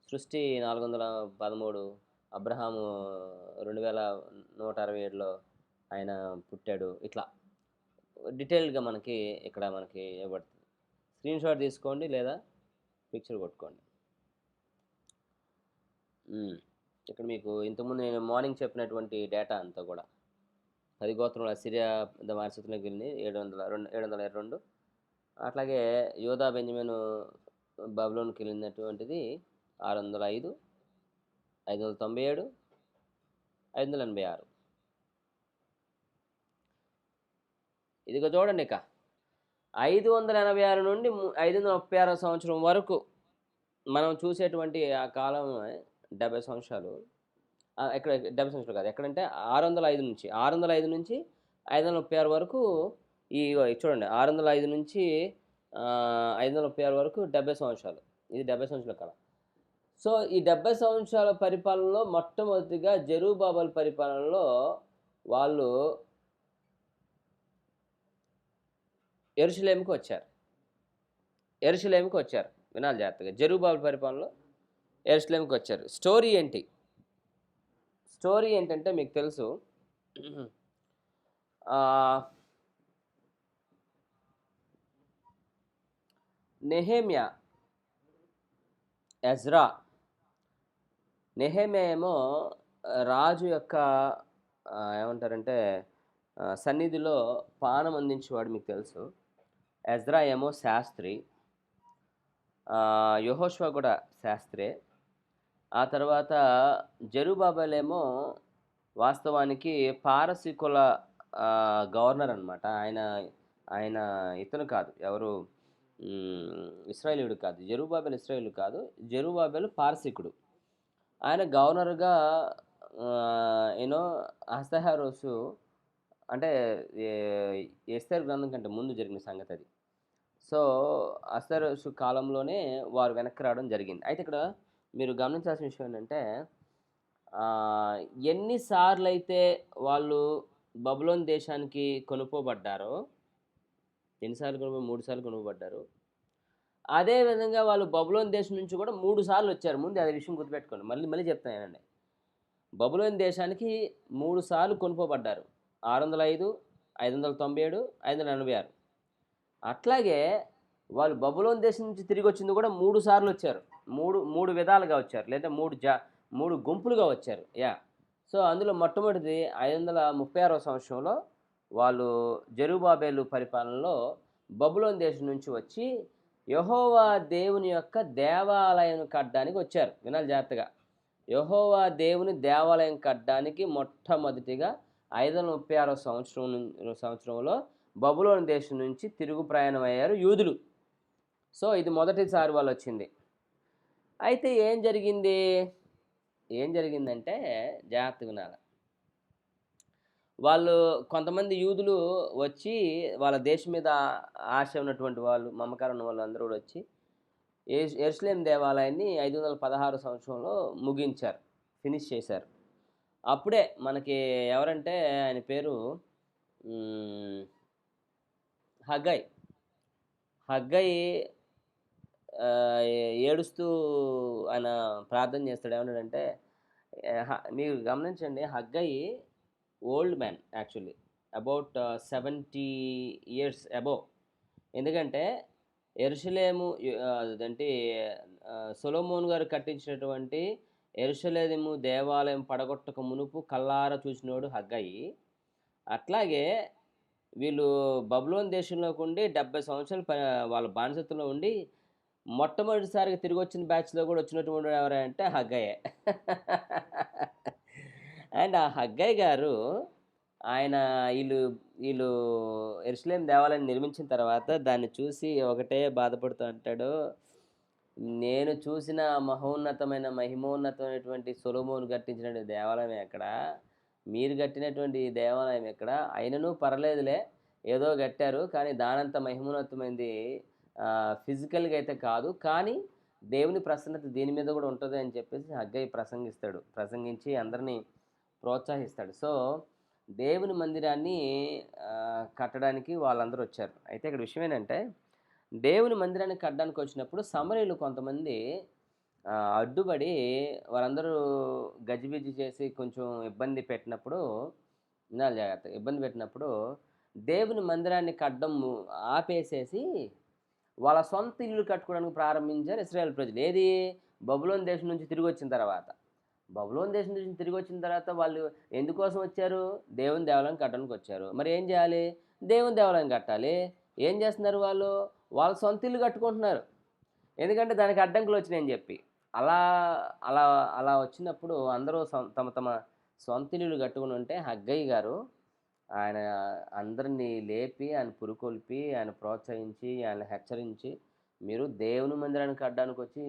సృష్టి 413, అబ్రహాము 2167లో ఆయన పుట్టాడు. ఇట్లా డీటెయిల్గా మనకి ఇక్కడ ఇవ్వబడుతుంది. స్క్రీన్ షాట్ తీసుకోండి లేదా పిక్చర్ కొట్టుకోండి. ఇక్కడ మీకు ఇంతకుముందు నేను మార్నింగ్ చెప్పినటువంటి డేటా అంతా కూడా 10 గోత్రంలో అసిరియా వారసత్వంలోకి వెళ్ళి 722. అట్లాగే యోధా, బెంజమిను బబులోన్కి వెళ్ళినటువంటిది 605, 597, 586. ఇదిగో చూడండి, ఇక 586 నుండి 536 సంవత్సరం వరకు మనం చూసేటువంటి ఆ కాలం 70 సంవత్సరాలు. ఇక్కడ 70 సంవత్సరాలు కాదు, ఎక్కడంటే 605 నుంచి 536 వరకు. చూడండి, 605 నుంచి 536 వరకు 70 సంవత్సరాలు. ఇది 70 సంవత్సరాల కాలం. సో, ఈ 70 సంవత్సరాల పరిపాలనలో మొట్టమొదటిగా జెరుబ్బాబెల్ పరిపాలనలో వాళ్ళు యెరూషలేముకి వచ్చారు. యెరూషలేముకి వచ్చారు. వినాలి జాగ్రత్తగా. జెరుబ్బాబెల్ పరిపాలనలో యెరూషలేముకి వచ్చారు. స్టోరీ ఏంటి? స్టోరీ ఏంటంటే మీకు తెలుసు. ఆహ్, నెహెమ్యా, ఎజ్రా. నెహెమ్యా ఏమో రాజు యొక్క ఏమంటారంటే సన్నిధిలో పానం అందించేవాడు మీకు తెలుసు. ఎజ్రా ఏమో శాస్త్రి. యెహోషువ కూడా శాస్త్రే. ఆ తర్వాత జెరుబ్బాబెల్ ఏమో వాస్తవానికి పారసీకుల గవర్నర్ అనమాట. ఆయన ఆయన ఇతను కాదు. ఎవరు ఇశ్రాయేలీయుడు కాదు. జెరుబ్బాబెల్ ఇశ్రాయేలీయుడు కాదు. జెరుబ్బాబెల్ పారసీకుడు. ఆయన గవర్నర్‌గా యూనో అహష్వేరోషు అంటే ఎ ఎస్తేరు గ్రంథం కంటే ముందు జరిగిన సంగతది. సో, అహష్వేరోషు కాలంలోనే వారు వెనక్కి రావడం జరిగింది. అయితే ఇక్కడ మీరు గమనించాల్సిన విషయం ఏంటంటే ఆహ్, ఎన్ని సార్లయితే వాళ్ళు బబులోను దేశానికి కొనుక్కోబడ్డారో, ఎన్ని సార్లు 3 సార్లు కొనుక్కోబడ్డారు. అదే విధంగా వాళ్ళు బబులోను దేశం నుంచి కూడా 3 సార్లొచ్చారు. ముందు అదే విషయం గుర్తుపెట్టుకోండి. మళ్ళీ మళ్ళీ చెప్తాను వినండి. బబులోను దేశానికి 3 సార్లు కొనుక్కోబడ్డారు. 605, 597, 586. అట్లాగే వాళ్ళు బబులోను దేశం నుంచి తిరిగొచ్చింది కూడా 3 సార్లొచ్చారు. 3 విధాలుగా వచ్చారు. లేదా 3 గుంపులుగా వచ్చారు. యాహ్! సో, అందులో మొట్టమొదటిది 536 సంవత్సరంలో వాళ్ళు జెరుబ్బాబెలు పరిపాలనలో బబులోను దేశం నుంచి వచ్చి యెహోవా దేవుని యొక్క దేవాలయం కట్టడానికి వచ్చారు. వినాలి జాగ్రత్తగా. యెహోవా దేవుని దేవాలయం కట్టడానికి మొట్టమొదటిగా 536 సంవత్సరంలో బబులోను దేశం నుంచి తిరుగు ప్రయాణం అయ్యారు యూదులు. సో, ఇది మొదటిసారి వాళ్ళొచ్చింది. అయితే ఏం జరిగిందంటే జాగ్రత్తగా వినాలి. వాళ్ళు కొంతమంది యూదులు వచ్చి వాళ్ళ దేశం మీద ఆశ ఉన్నటువంటి వాళ్ళు, మమకారం ఉన్న వాళ్ళందరూ కూడా వచ్చి యెరూషలేము దేవాలయాన్ని 516 సంవత్సరంలో ముగించారు. ఫినిష్ చేశారు. అప్పుడే మనకి ఎవరంటే ఆయన పేరు హ్మ్. హగ్గై. హగ్గై ఏడుస్తూ ఆయన ప్రార్థన చేస్తాడు. ఏమన్నాడంటే మీరు గమనించండి. Haggai old man actually. About 70 years above. ఎందుకంటే యెరూషలేము అదేంటి సొలొమోన్ గారు కట్టించినటువంటి యెరూషలేము దేవాలయం పడగొట్టక మునుపు కల్లారా చూసినోడు హగ్గయి. అట్లాగే వీళ్ళు బబులోను దేశంలోకి ఉండి 70 సంవత్సరాలు వాళ్ళ బానిసత్వంలో ఉండి మొట్టమొదటిసారిగా తిరిగొచ్చిన బ్యాచ్‌లో కూడా వచ్చినటువంటి ఎవరంటే హగ్గయ్యే. అండ్ ఆ హగ్గయి గారు ఆయన ఈళ్ళు ఈళ్ళు యెరూషలేము దేవాలయాన్ని నిర్మించిన తర్వాత దాన్ని చూసి ఒకటే బాధపడుతూ అంటాడు. నేను చూసిన మహిమోన్నతమైనటువంటి సొలొమోను కట్టించినటువంటి దేవాలయం ఎక్కడ? మీరు కట్టినటువంటి ఈ దేవాలయం ఎక్కడ? అయినను పర్లేదులే ఏదో కట్టారు. కానీ దానంత మహిమోన్నతమైనది ఫిజికల్‌గా అయితే కాదు. కానీ దేవుని ప్రసన్నత దీని మీద కూడా ఉంటది అని చెప్పేసి హగ్గయి ప్రసంగిస్తాడు. ప్రసంగించి అందరిని ప్రోత్సహిస్తాడు. సో, దేవుని మందిరాన్ని కట్టడానికి వాళ్ళందరూ వచ్చారు. అయితే ఇక్కడ విషయం ఏంటంటే, దేవుని మందిరాన్ని కట్టడానికి వచ్చినప్పుడు సమరయులు కొంతమంది అడ్డుపడి వారందరూ గజిబిజి చేసి కొంచెం ఇబ్బంది పెట్టినప్పుడు వినాలి జాగ్రత్తగా. ఇబ్బంది పెట్టినప్పుడు దేవుని మందిరాన్ని కట్టడం ఆపేసేసి వాళ్ళ సొంత ఇల్లు కట్టుకోవడానికి ప్రారంభించారు ఇశ్రాయేల్ ప్రజలు. ఏది? బబులోను దేశం నుంచి తిరిగొచ్చిన తర్వాత. బబులోను దేశం నుంచి తిరిగొచ్చిన తర్వాత వాళ్ళు ఎందుకోసం వచ్చారు? దేవుని దేవాలయం కట్టడానికి వచ్చారు. మరి ఏం చేయాలి? దేవుని దేవాలయం కట్టాలి. ఏం చేస్తున్నారు వాళ్ళు? వాళ్ళ సొంత ఇల్లు కట్టుకుంటున్నారు. ఎందుకంటే దానికి అడ్డంకులు వచ్చినాయని చెప్పి. అలా అలా అలా వచ్చినప్పుడు అందరూ తమ తమ సొంత ఇల్లులు కట్టుకొనుంటే హగ్గయి గారు ఆయన అందరిని లేపి, ఆయన పురికొల్పి, ఆయన ప్రోత్సహించి, ఆయన్ని హెచ్చరించి, మీరు దేవుని మందిరాన్ని కట్టడానికొచ్చి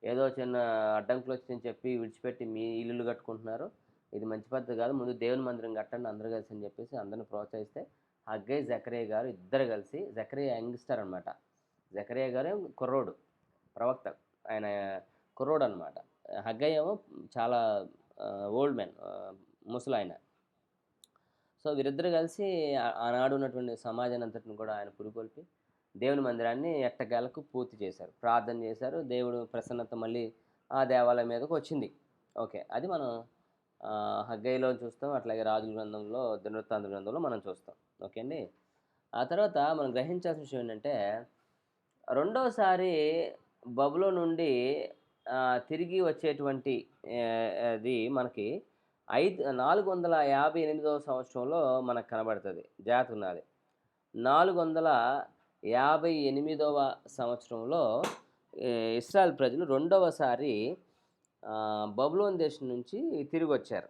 ఏదో చిన్న అడ్డంకులొచ్చినాయని చెప్పి విడిచిపెట్టి మీ ఇల్లులు కట్టుకుంటున్నారు. ఇది మంచి పద్ధతి కాదు. ముందు దేవుని మందిరం కట్టండి అందరూ కలిసి అని చెప్పేసి అందరిని ప్రోత్సహిస్తే హగ్గయి, జకరియా గారు ఇద్దరు కలిసి జకరియా యంగ్‌స్టర్ అనమాట. జకరియా గారు కుర్రోడు, ప్రవక్త. ఆయన కుర్రోడు అనమాట. హగ్గయి ఏమో చాలా ఓల్డ్ మ్యాన్, ముసలాయన. సో, వీరిద్దరూ కలిసి ఆనాడు ఉన్నటువంటి సమాజాన్ని అంతటిని కూడా ఆయన పురికొల్పి, దేవుని మందిరాన్ని ఎట్టకేలకు పూర్తి చేశారు. ప్రార్థన చేశారు. దేవుడు ప్రసన్నత మళ్ళీ ఆ దేవాలయం మీదకొచ్చింది. ఓకే. అది మనం హగ్గయిలో చూస్తాం. అట్లాగే రాజుల గ్రంథంలో, దినవృత్తాంతాల గ్రంథంలో మనం చూస్తాం. ఓకే అండి. ఆ తర్వాత మనం గ్రహించాల్సిన విషయం ఏంటంటే, రెండోసారి బబులోను నుండి తిరిగి వచ్చేటువంటి అది మనకి 458వ సంవత్సరంలో మనకు కనబడుతది. జాగ్రత్తగుండాలి. 458వ సంవత్సరంలో ఇశ్రాయేల్ ప్రజలు రెండవసారి బబులోను దేశం నుంచి తిరిగొచ్చారు.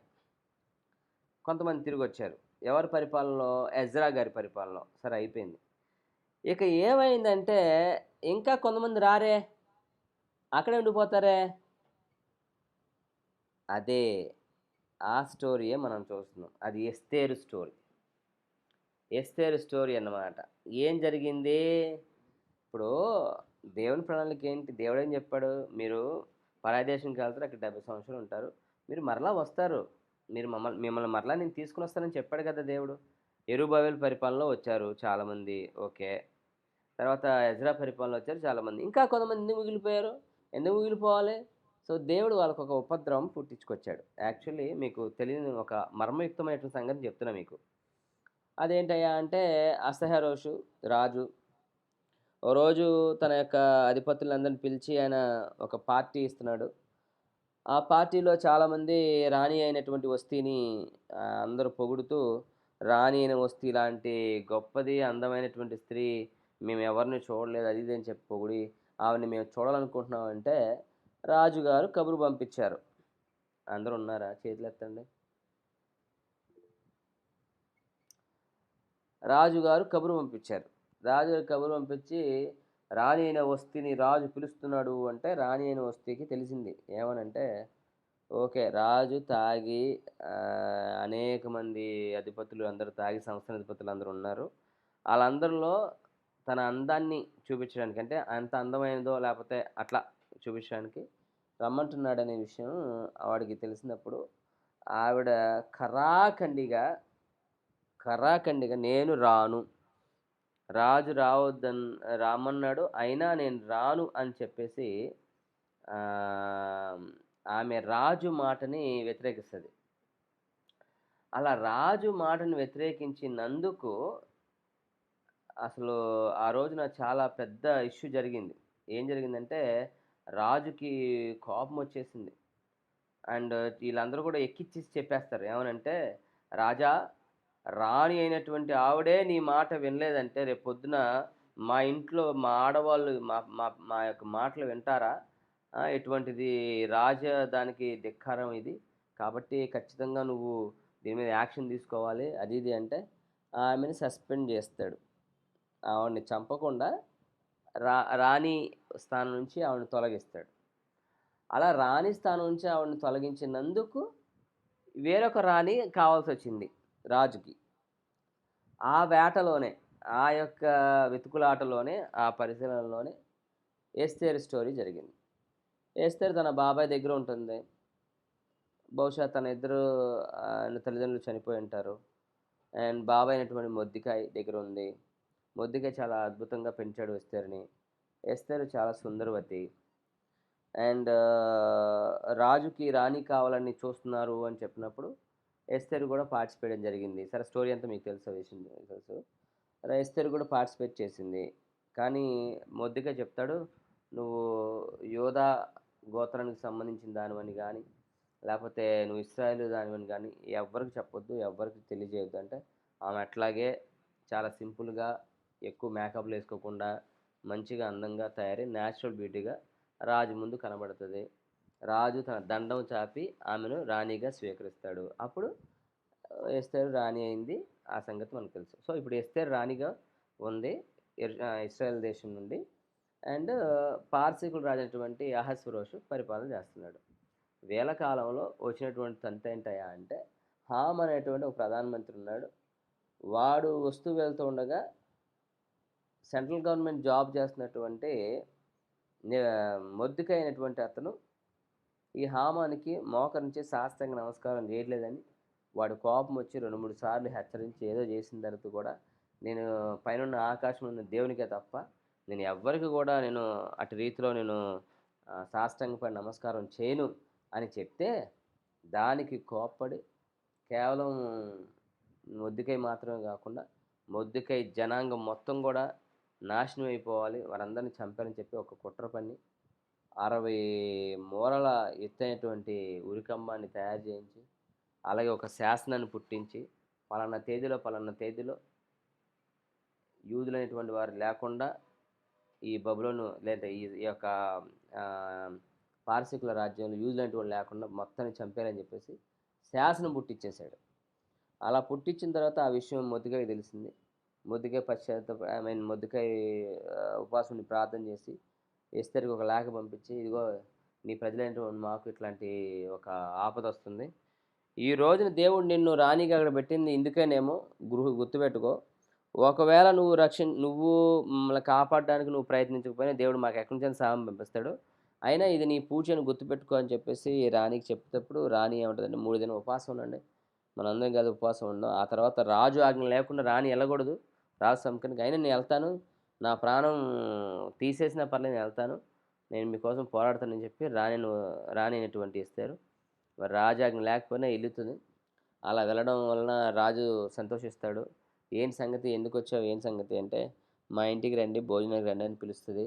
కొంతమంది తిరిగొచ్చారు. ఎవరి పరిపాలనలో? ఎజ్రా గారి పరిపాలనలో. సరే, అయిపోయింది. ఇక ఏమైందంటే, ఇంకా కొంతమంది రారే, అక్కడే ఉండిపోతారే. అదే ఆ స్టోరీయే మనం చూస్తున్నాం. అది ఎస్తేరు స్టోరీ. ఎస్తేరు స్టోరీ అన్నమాట. ఏం జరిగింది? ఇప్పుడు దేవుని ప్రణాళిక ఏంటి? దేవుడేం చెప్పాడు? మీరు పరాయి దేశంకి వెళ్తారు, అక్కడ 70 సంవత్సరాలు ఉంటారు. మీరు మరలా వస్తారు. మిమ్మల్ని మరలా నేను తీసుకొని వస్తానని చెప్పాడు కదా దేవుడు. యెరుబ్బయలు పరిపాలనలో వచ్చారు చాలామంది. ఓకే. తర్వాత ఎజ్రా పరిపాలనలో వచ్చారు చాలామంది. ఇంకా కొంతమంది ఎందుకు మిగిలిపోయారు? ఎందుకు మిగిలిపోవాలి? సో, దేవుడు వాళ్ళకొక ఉపద్రవం పుట్టించుకొచ్చాడు. యాక్చువల్లీ మీకు తెలియని ఒక మర్మయుక్తమైనటువంటి సంగతి చెప్తున్నా మీకు. అదేంటయ్యా అంటే, అహష్వేరోషు రాజు ఓ రోజు తన యొక్క అధిపతులందరిని పిలిచి ఆయన ఒక పార్టీ ఇస్తున్నాడు. ఆ పార్టీలో చాలామంది రాణి అయినటువంటి వస్తీని అందరూ పొగుడుతూ, రాణి అయిన వస్తీ లాంటి గొప్పది, అందమైనటువంటి స్త్రీ మేమెవరిని చూడలేదు, అది ఇది అని చెప్పి పొగిడి, ఆవిడని మేము చూడాలనుకుంటున్నామంటే, రాజుగారు కబురు పంపించారు. అందరూ ఉన్నారా? చేతులెత్తండి. రాజుగారు కబురు పంపించారు. రాజుగారు కబురు పంపించి, రాణి అయిన వస్తీని రాజు పిలుస్తున్నాడు అంటే, రాణి అయిన వస్తీకి తెలిసింది. ఏమనంటే, ఓకే. రాజు తాగి అనేక మంది అధిపతులు అందరూ తాగి సంస్థానాధిపతులు అందరూ ఉన్నారు. ఆళ్ళందరిలో తన అందాన్ని చూపించడానికి, అంటే ఎంత అందమైనదో లేపోతే అట్లా చూపించడానికి రమ్మంటున్నాడనే విషయం ఆవిడకి తెలిసినప్పుడు, ఆవిడ ఖరాఖండిగా నేను రాను. రాజు రమ్మన్నాడు. అయినా నేను రాను అని చెప్పేసి ఆమె రాజు మాటని వ్యతిరేకిస్తది. అలా రాజు మాటను వ్యతిరేకించినందుకు అసలు ఆ రోజున చాలా పెద్ద ఇష్యూ జరిగింది. ఏం జరిగిందంటే, రాజుకి కోపమొచ్చేసింది. అండ్ వీళ్ళందరూ కూడా ఎక్కిచ్చేసి చెప్పేస్తారు. ఏమనంటే, రాజా, రాణి అయినటువంటి ఆవిడే నీ మాట వినలేదంటే రేపొద్దున మా ఇంట్లో మా ఆడవాళ్ళు మా మా మా యొక్క మాటలు వింటారా? ఇటువంటిది దానికి ధిక్కారం ఇది. కాబట్టి ఖచ్చితంగా నువ్వు దీని మీద యాక్షన్ తీసుకోవాలి. అది ఇది అంటే ఆమెని సస్పెండ్ చేస్తాడు. ఆవిడని చంపకుండా రాణి స్థానం నుంచి ఆవిడని తొలగిస్తాడు. అలా రాణి స్థానం నుంచి ఆవిడని తొలగించినందుకు వేరొక రాణి కావాల్సొచ్చింది రాజుకి. ఆ వేటలోనే, ఆ యొక్క వెతుకులాటలోనే, ఆ పరిశీలనలోనే ఎస్తేరు స్టోరీ జరిగింది. ఎస్తేరు తన బాబాయ్ దగ్గర ఉంటుంది. బహుశా తన ఆయన తల్లిదండ్రులు చనిపోయి ఉంటారు. అండ్ బాబాయ్ అయినటువంటి మొర్దెకాయ్ దగ్గర ఉంది. మొర్దెకాయ్ చాలా అద్భుతంగా పెంచాడు ఎస్తేరుని. ఎస్తేరు చాలా సుందరవతి. అండ్ రాజుకి రాణి కావాలని చూస్తున్నారు అని చెప్పినప్పుడు ఎస్తేరు కూడా పార్టిసిపేట్ చేయడం జరిగింది. సరే, స్టోరీ అంతా మీకు తెలుసు. ఎస్తేరు కూడా పార్టిసిపేట్ చేసింది. కానీ మొర్దెకాయ్ చెప్తాడు, నువ్వు యోధా గోత్రానికి సంబంధించిన దానివని కానీ, లేకపోతే నువ్వు ఇశ్రాయేలు దానివని కానీ ఎవ్వరికి చెప్పొద్దు, ఎవ్వరికి తెలియజేయొద్దు అంటే, ఆమె అట్లాగే చాలా సింపుల్గా, ఎక్కువ మేకప్లు వేసుకోకుండా, మంచిగా అందంగా తయారై న్యాచురల్ బ్యూటీగా రాజు ముందు కనబడుతుంది. రాజు తన దండం చాపి ఆమెను రాణిగా స్వీకరిస్తాడు. అప్పుడు ఎస్తేరు రాణి అయింది. ఆ సంగతి మనకు తెలుసు. సో, ఇప్పుడు ఎస్తేరు రాణిగా ఉంది ఇశ్రాయేల్ దేశం నుండి. అండ్ పార్సీకుల రాజు అయినటువంటి అహష్వేరోషు పరిపాలన చేస్తున్నాడు. వేల కాలంలో వచ్చినటువంటి తంతు ఏంటయ్యా అంటే, హామ్ అనేటువంటి ఒక ప్రధానమంత్రి ఉన్నాడు. వాడు వస్తూ వెళ్తూ ఉండగా సెంట్రల్ గవర్నమెంట్ జాబ్ చేస్తున్నటువంటి మొర్దెకై అయినటువంటి అతను ఈ హామానికి మోకరించి సాష్టాంగ నమస్కారం చేయట్లేదని వాడు కోపం వచ్చి 2-3 సార్లు హెచ్చరించి ఏదో చేసిన తర్వాత కూడా నేను పైనున్న ఆకాశంలో ఉన్న దేవునికే తప్ప నేను ఎవ్వరికి కూడా నేను అటు రీతిలో నేను సాష్టాంగపడి నమస్కారం చేయను అని చెప్తే దానికి కోప్పడి కేవలం మొర్దెకై మాత్రమే కాకుండా మొర్దెకై జనాంగం మొత్తం కూడా నాశనం అయిపోవాలి, వారందరినీ చంపారని చెప్పి ఒక కుట్ర పన్ని 60 మూరల ఎత్తైనటువంటి ఉరికంబాన్ని తయారు చేయించి, అలాగే ఒక శాసనాన్ని పుట్టించి పలానా తేదీలో యూదులైనటువంటి వారు లేకుండా ఈ బబులోను లేదా ఈ యొక్క పారసీకుల రాజ్యంలో యూదులైనటువంటి వాళ్ళు లేకుండా మొత్తాన్ని చంపారని చెప్పేసి శాసనం పుట్టించేశాడు. అలా పుట్టించిన తర్వాత ఆ విషయం మొర్దెకైకి తెలిసింది. మొర్దెకై మొర్దెకై ఉపవాసం ఉండి ప్రార్థన చేసి ఎస్తేరుకి ఒక లేఖ పంపించి, ఇదిగో నీ ప్రజలైనటువంటి మాకు ఇట్లాంటి ఒక ఆపద వస్తుంది, ఈ రోజున దేవుడు నిన్ను రాణిగా అక్కడ పెట్టింది ఇందుకేనేమో గుర్తుపెట్టుకో, ఒకవేళ నువ్వు మమ్మల్ని కాపాడడానికి నువ్వు ప్రయత్నించకపోయినా దేవుడు మాకు ఎక్కడి నుంచి సహాయం పంపిస్తాడు, అయినా ఇది నీ పూజ అని గుర్తుపెట్టుకో అని చెప్పేసి రాణికి చెప్పేటప్పుడు రాణి ఏముంటుందండి, 3 దినం ఉపవాసం ఉండండి, మనందరం కాదు ఉపవాసం ఉండం. ఆ తర్వాత రాజు ఆజ్ఞ లేకుండా రాణి వెళ్ళకూడదు రాజు సముఖానికి, అయినా నేను వెళ్తాను, నా ప్రాణం తీసేసినా పర్లేదు నేను వెళ్తాను, నేను మీకోసం పోరాడతానని చెప్పి రాణి అయినటువంటి ఇస్తారు. మరి రాజాజ్ఞ లేకపోయినా వెళ్తుంది. అలా వెళ్ళడం వలన రాజు సంతోషిస్తాడు. ఏంటి సంగతి, ఎందుకు వచ్చావు, ఏం సంగతి అంటే, మా ఇంటికి రండి, భోజనానికి రండి అని పిలుస్తుంది.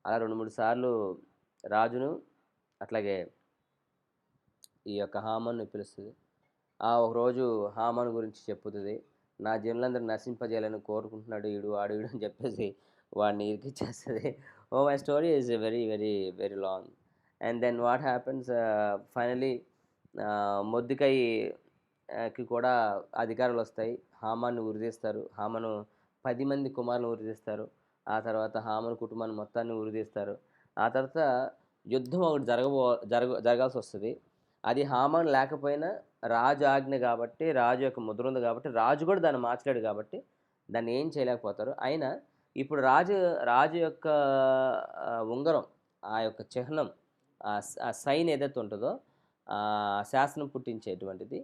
అలా 2-3 సార్లు రాజును అట్లాగే ఈ యొక్క హామాను పిలుస్తుంది. ఒకరోజు హామాను గురించి చెప్పుతుంది, నా జనులందరూ నశింపజేయాలని కోరుకుంటున్నాడు ఈడు ఆడు ఈడు అని చెప్పేసి వాడిని ఇరికిచ్చేస్తుంది. My story is very very very long. And then what happens, finally మొర్దెకైకి కూడా అధికారాలు వస్తాయి. హామాన్ని ఉరిదీస్తారు. హామాను 10 మంది కుమారులను ఉరిదీస్తారు. ఆ తర్వాత హామాను కుటుంబాన్ని మొత్తాన్ని ఉరిదీస్తారు. ఆ తర్వాత యుద్ధం ఒకటి జరగాల్సి వస్తుంది. అది హామాను లేకపోయినా రాజు ఆజ్ఞ కాబట్టి, రాజు యొక్క ముద్ర ఉంది కాబట్టి, రాజు కూడా దాన్ని మార్చలేడు కాబట్టి దాన్ని ఏం చేయలేకపోతారు. అయినా ఇప్పుడు రాజు యొక్క ఉంగరం, ఆ యొక్క చిహ్నం, ఆ సైన్ ఏదైతే ఉంటుందో శాసనం పుట్టించేటువంటిది,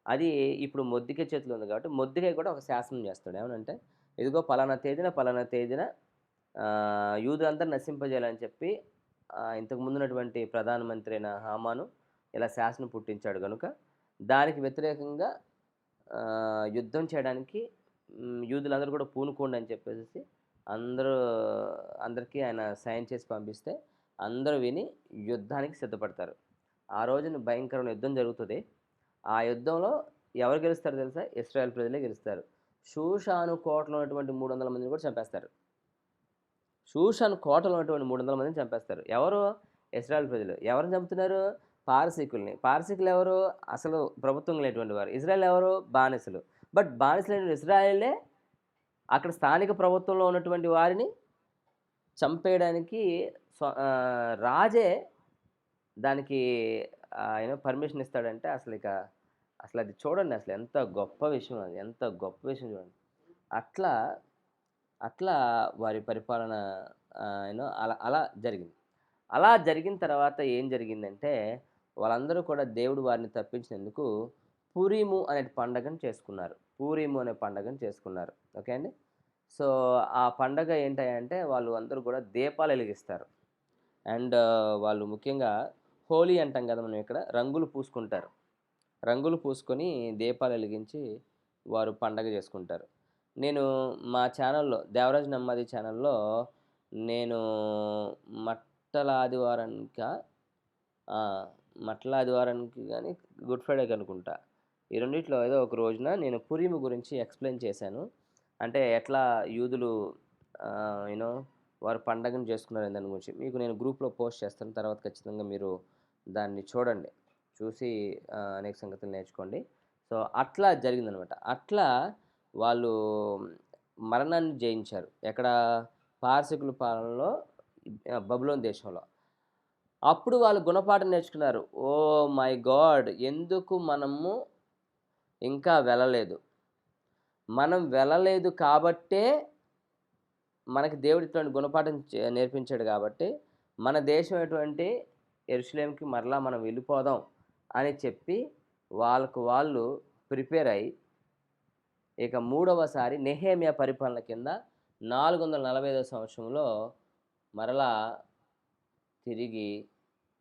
అది ఇప్పుడు మొర్దెకై చేతిలో ఉంది కాబట్టి మొర్దెకై కూడా ఒక శాసనం చేస్తాడు. ఏమనంటే, ఇదిగో పలానా తేదీన యూదులందరూ నశింపజేయాలని చెప్పి ఇంతకు ముందున్నటువంటి ప్రధానమంత్రి అయిన హామాను ఇలా శాసనం పుట్టించాడు కనుక దానికి వ్యతిరేకంగా యుద్ధం చేయడానికి యూదులందరూ కూడా పూనుకోండి అని చెప్పేసి అందరికీ ఆయన సైన్ చేసి పంపిస్తే అందరూ విని యుద్ధానికి సిద్ధపడతారు. ఆ రోజున భయంకరమైన యుద్ధం జరుగుతుంది. ఆ యుద్ధంలో ఎవరు గెలుస్తారో తెలుసా? ఇశ్రాయేల్ ప్రజలే గెలుస్తారు. షూషాను కోటలో ఉన్నటువంటి 300 మందిని కూడా చంపేస్తారు. షూషాను కోటలో ఉన్నటువంటి 300 మందిని చంపేస్తారు. ఎవరు? ఇశ్రాయేల్ ప్రజలు. ఎవరిని చంపుతున్నారు? పారసీకుల్ని. పారసీకులు ఎవరు? అసలు ప్రభుత్వం లేనటువంటి వారు. ఇజ్రాయెల్ ఎవరు? బానిసలు. బట్ బానిసలైన ఇజ్రాయెలే అక్కడ స్థానిక ప్రభుత్వంలో ఉన్నటువంటి వారిని చంపేయడానికి రాజే దానికి ఆయన పర్మిషన్ ఇస్తాడంటే అసలు అది చూడండి, అసలు ఎంత గొప్ప విషయం, అది ఎంత గొప్ప విషయం చూడండి. అట్లా వారి పరిపాలన అలా జరిగింది. అలా జరిగిన తర్వాత ఏం జరిగిందంటే, వాళ్ళందరూ కూడా దేవుడు వారిని తప్పించినందుకు పూరీము అనే పండగను చేసుకున్నారు. ఓకే అండి. సో ఆ పండగ ఏంటంటే, వాళ్ళు అందరూ కూడా దీపాలు వెలిగిస్తారు. అండ్ వాళ్ళు ముఖ్యంగా హోలీ అంటాం కదా మనం, ఇక్కడ రంగులు పూసుకుంటారు. రంగులు పూసుకొని దీపాలు వెలిగించి వారు పండగ చేసుకుంటారు. నేను మా ఛానల్లో, దేవరాజ్ నమ్మది ఛానల్లో, నేను మట్టల ఆదివారానికి కానీ గుడ్ ఫ్రైడేకి అనుకుంటా, ఈ రెండిట్లో ఏదో ఒక రోజున నేను పూరీము గురించి ఎక్స్ప్లెయిన్ చేశాను. అంటే ఎట్లా యూదులు వారు పండగను చేసుకున్నారు దాని గురించి మీకు నేను గ్రూప్లో పోస్ట్ చేస్తాను. తర్వాత ఖచ్చితంగా మీరు దాన్ని చూడండి, చూసి అనేక సంగతులు నేర్చుకోండి. సో అట్లా జరిగిందనమాట. అట్లా వాళ్ళు మరణాన్ని జయించారు. ఎక్కడ? పారసీకుల పాలనలో, బబులోను దేశంలో. అప్పుడు వాళ్ళు గుణపాఠం నేర్చుకున్నారు. ఓ మై గాడ్, ఎందుకు మనము ఇంకా వెళ్ళలేదు? మనం వెళ్ళలేదు కాబట్టే మనకి దేవుడు ఇటువంటి గుణపాఠం నేర్పించాడు కాబట్టి మన దేశం ఎటువంటి యెరూషలేముకి మరలా మనం వెళ్ళిపోదాం అని చెప్పి వాళ్ళకు వాళ్ళు ప్రిపేర్ అయ్యి ఇక మూడవసారి నెహెమ్యా పరిపాలన కింద 445 సంవత్సరంలో మరలా తిరిగి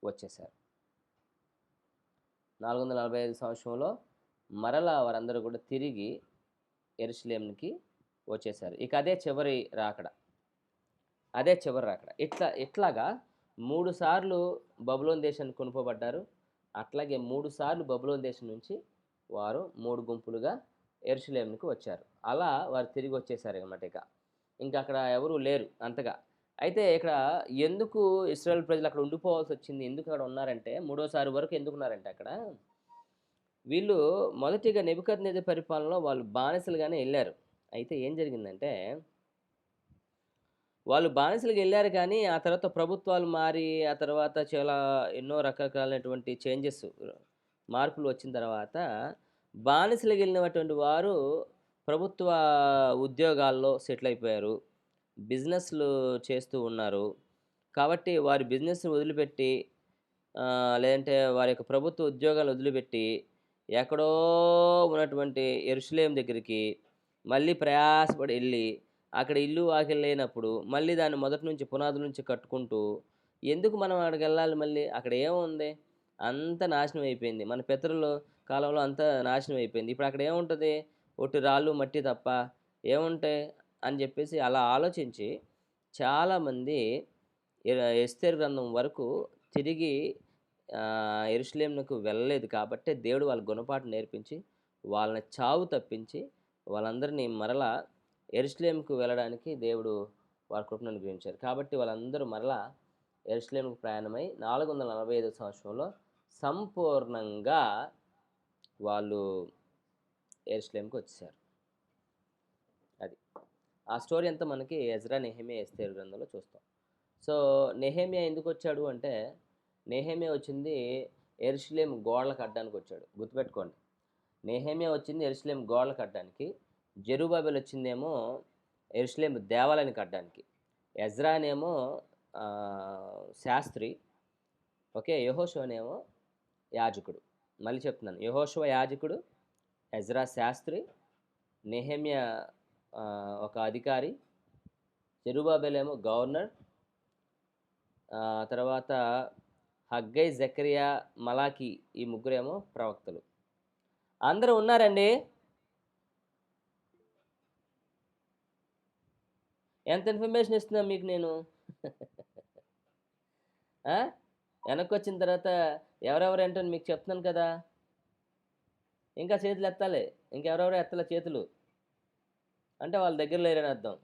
వచ్చేసారు. 445 సంవత్సరంలో మరలా వారందరూ కూడా తిరిగి యెరూషలేముకి వచ్చేసారు. ఇక అదే చివరి రాకడ. ఇట్లాగా 3 సార్లు బబులోను దేశానికి కొనుపోబడ్డారు. అట్లాగే 3 సార్లు బబులోను దేశం నుంచి వారు 3 గుంపులుగా యెరూషలేముకి వచ్చారు. అలా వారు తిరిగి వచ్చేసారనమాట ఇక. ఇంకా అక్కడ ఎవరు లేరు అంతగా. అయితే ఇక్కడ ఎందుకు ఇశ్రాయేల్ ప్రజలు అక్కడ ఉండిపోవాల్సొచ్చింది? ఎందుకు అక్కడ ఉన్నారంటే, మూడోసారి వరకు ఎందుకున్నారంటే అక్కడ, వీళ్ళు మొదటిగా నెబుకద్నెజర్ పరిపాలనలో వాళ్ళు బానిసలుగానే ఎళ్లారు. అయితే ఏం జరిగిందంటే, వాళ్ళు బానిసలుగా ఎళ్లారు కానీ, ఆ తర్వాత ప్రభుత్వాలు మారి, ఆ తర్వాత చాలా ఎన్నో రకరకాలైనటువంటి మార్పులు వచ్చిన తర్వాత, బానిసలుగా ఎళ్ళినటువంటి వారు ప్రభుత్వ ఉద్యోగాల్లో సెటిల్ అయిపోయారు. బిజినెస్‌లు చేస్తూ ఉన్నారు. కాబట్టి వారి బిజినెస్‌ని వదిలిపెట్టి లేదంటే వారి యొక్క ప్రభుత్వ ఉద్యోగాలు వదిలిపెట్టి, ఎక్కడో ఉన్నటువంటి యెరూషలేము దగ్గరికి మళ్ళీ ప్రయాసపడి ఎళ్లి, అక్కడ ఇల్లు వాకిలి లేనప్పుడు మళ్ళీ దాన్ని మొదటి నుంచి పునాదుల నుంచి కట్టుకుంటూ, ఎందుకు మనం అక్కడికెళ్ళాలి మళ్ళీ? అక్కడ ఏముంది? అంతా నాశనం అయిపోయింది. మన పితరుల కాలంలో అంతా నాశనం అయిపోయింది. ఇప్పుడు అక్కడ ఏముంటది? ఒట్టి రాళ్ళు, మట్టి తప్ప ఏముంటాయి? అని చెప్పేసి అలా ఆలోచించి చాలామంది ఎస్తేరు గ్రంథం వరకు తిరిగి యెరూషలేమునకు వెళ్ళలేదు కాబట్టే దేవుడు వాళ్ళకి గుణపాఠం నేర్పించి, వాళ్ళని చావు తప్పించి, వాళ్ళందరినీ మరలా యెరూషలేముకు వెళ్ళడానికి దేవుడు వారి కృపను అనుగ్రహించారు. కాబట్టి వాళ్ళందరూ మరలా యెరూషలేముకు ప్రయాణమై 445 సంవత్సరంలో సంపూర్ణంగా వాళ్ళు యెరూషలేముకి వచ్చేసారు. అది. ఆ స్టోరీ అంతా మనకి ఎజ్రా, నెహెమియా, ఎస్తేరు గ్రంథంలో చూస్తాం. సో, నెహెమియా ఎందుకొచ్చాడు అంటే, నెహెమియా వచ్చింది యెరూషలేము గోడలు కట్టడానికి వచ్చాడు. గుర్తుపెట్టుకోండి. నెహెమియా వచ్చింది యెరూషలేము గోడలు కట్టడానికి. జెరుబ్బాబెల్ వచ్చిందేమో యెరూషలేము దేవాలయాన్ని కట్టడానికి. ఎజ్రానేమో శాస్త్రి. ఓకే. యెహోషువనేమో యాజకుడు. మళ్ళీ చెప్తున్నాను. యెహోషువ యాజకుడు, ఎజ్రా శాస్త్రి, నెహెమియా ఒక అధికారి, జెరుబ్బాబెల్ ఏమో గవర్నర్, తర్వాత హగ్గై, జకరియా, మలాకి ఈ ముగ్గురేమో ప్రవక్తలు. అందరూ ఉన్నారండి. ఎంత ఇన్ఫర్మేషన్ ఇస్తున్నా మీకు నేను. వెనక్కొచ్చిన తర్వాత ఎవరెవరేంటో మీకు చెప్తున్నాను కదా. ఇంకా చేతులు ఎత్తాలి. ఇంకెవరెవరో ఎత్తలే చేతులు. అంటే వాళ్ళ దగ్గర లేరని అర్థం.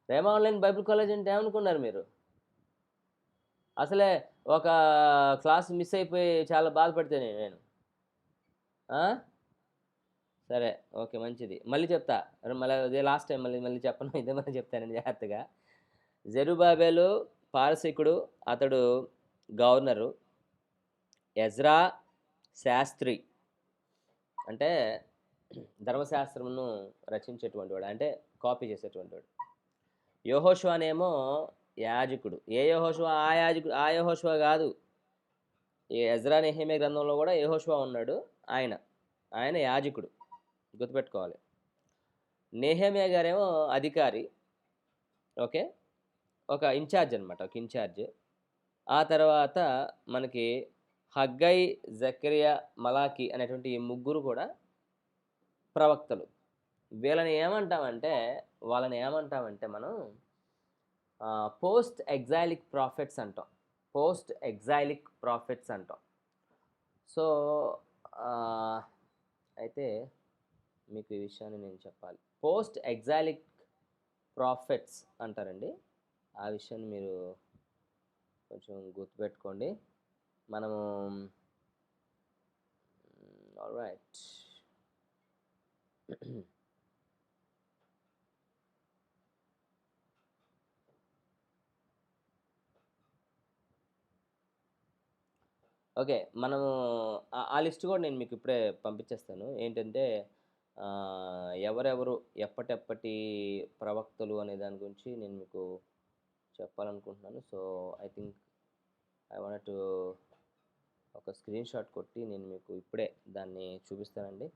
రేమా ఆన్లైన్ బైబిల్ కాలేజ్ అంటే ఏమనుకున్నారు మీరు? అసలే ఒక క్లాస్ మిస్ అయిపోయి చాలా బాధపడితే నేను. సరే. ఓకే. మంచిది. మళ్ళీ చెప్తా. మళ్ళీ అదే లాస్ట్ టైం మళ్ళీ చెప్పను. ఇదే మళ్ళీ చెప్తానండి జాగ్రత్తగా. జెరుబ్బాబెలు పారసీకుడు, అతడు గవర్నరు. ఎజ్రా శాస్త్రి, అంటే ధర్మశాస్త్రమును రచించేటువంటి వాడు, అంటే కాపీ చేసేటువంటి వాడు. యెహోషువనేమో యాజకుడు. ఏ యెహోషువ? ఆ యెహోషువ కాదు. ఈ ఎజ్రా, నెహెమియా గ్రంథంలో కూడా యెహోషువ ఉన్నాడు. ఆయన యాజకుడు. గుర్తుపెట్టుకోవాలి. నెహెమియా గారేమో అధికారి. ఓకే. ఒక ఇన్ఛార్జ్ అనమాట. ఒక ఇన్ఛార్జ్. ఆ తర్వాత మనకి హగ్గై, జకరియా, మలాకి అనేటువంటి ఈ ముగ్గురు కూడా ప్రవక్తలు. వాళ్ళని ఏమంటామంటే మనం పోస్ట్ ఎగ్జైలిక్ ప్రాఫిట్స్ అంటాం. పోస్ట్ ఎగ్జైలిక్ ప్రాఫిట్స్ అంటాం. సో, అయితే మీకు ఈ విషయాన్ని నేను చెప్పాలి. పోస్ట్ ఎగ్జైలిక్ ప్రాఫిట్స్ అంటారండి. ఆ విషయాన్ని మీరు కొంచెం గుర్తుపెట్టుకోండి. మనము ఆల్రైట్. ఓకే. మనము ఆ లిస్ట్ కూడా నేను మీకు ఇప్పుడే పంపించేస్తాను. ఏంటంటే ఎవరెవరు ఎప్పటెప్పటి ప్రవక్తలు అనే దాని గురించి నేను మీకు చెప్పాలనుకుంటున్నాను. So, I think I want to ఒక స్క్రీన్ షాట్ కొట్టి నేను మీకు ఇప్పుడే దాన్ని చూపిస్తానండి.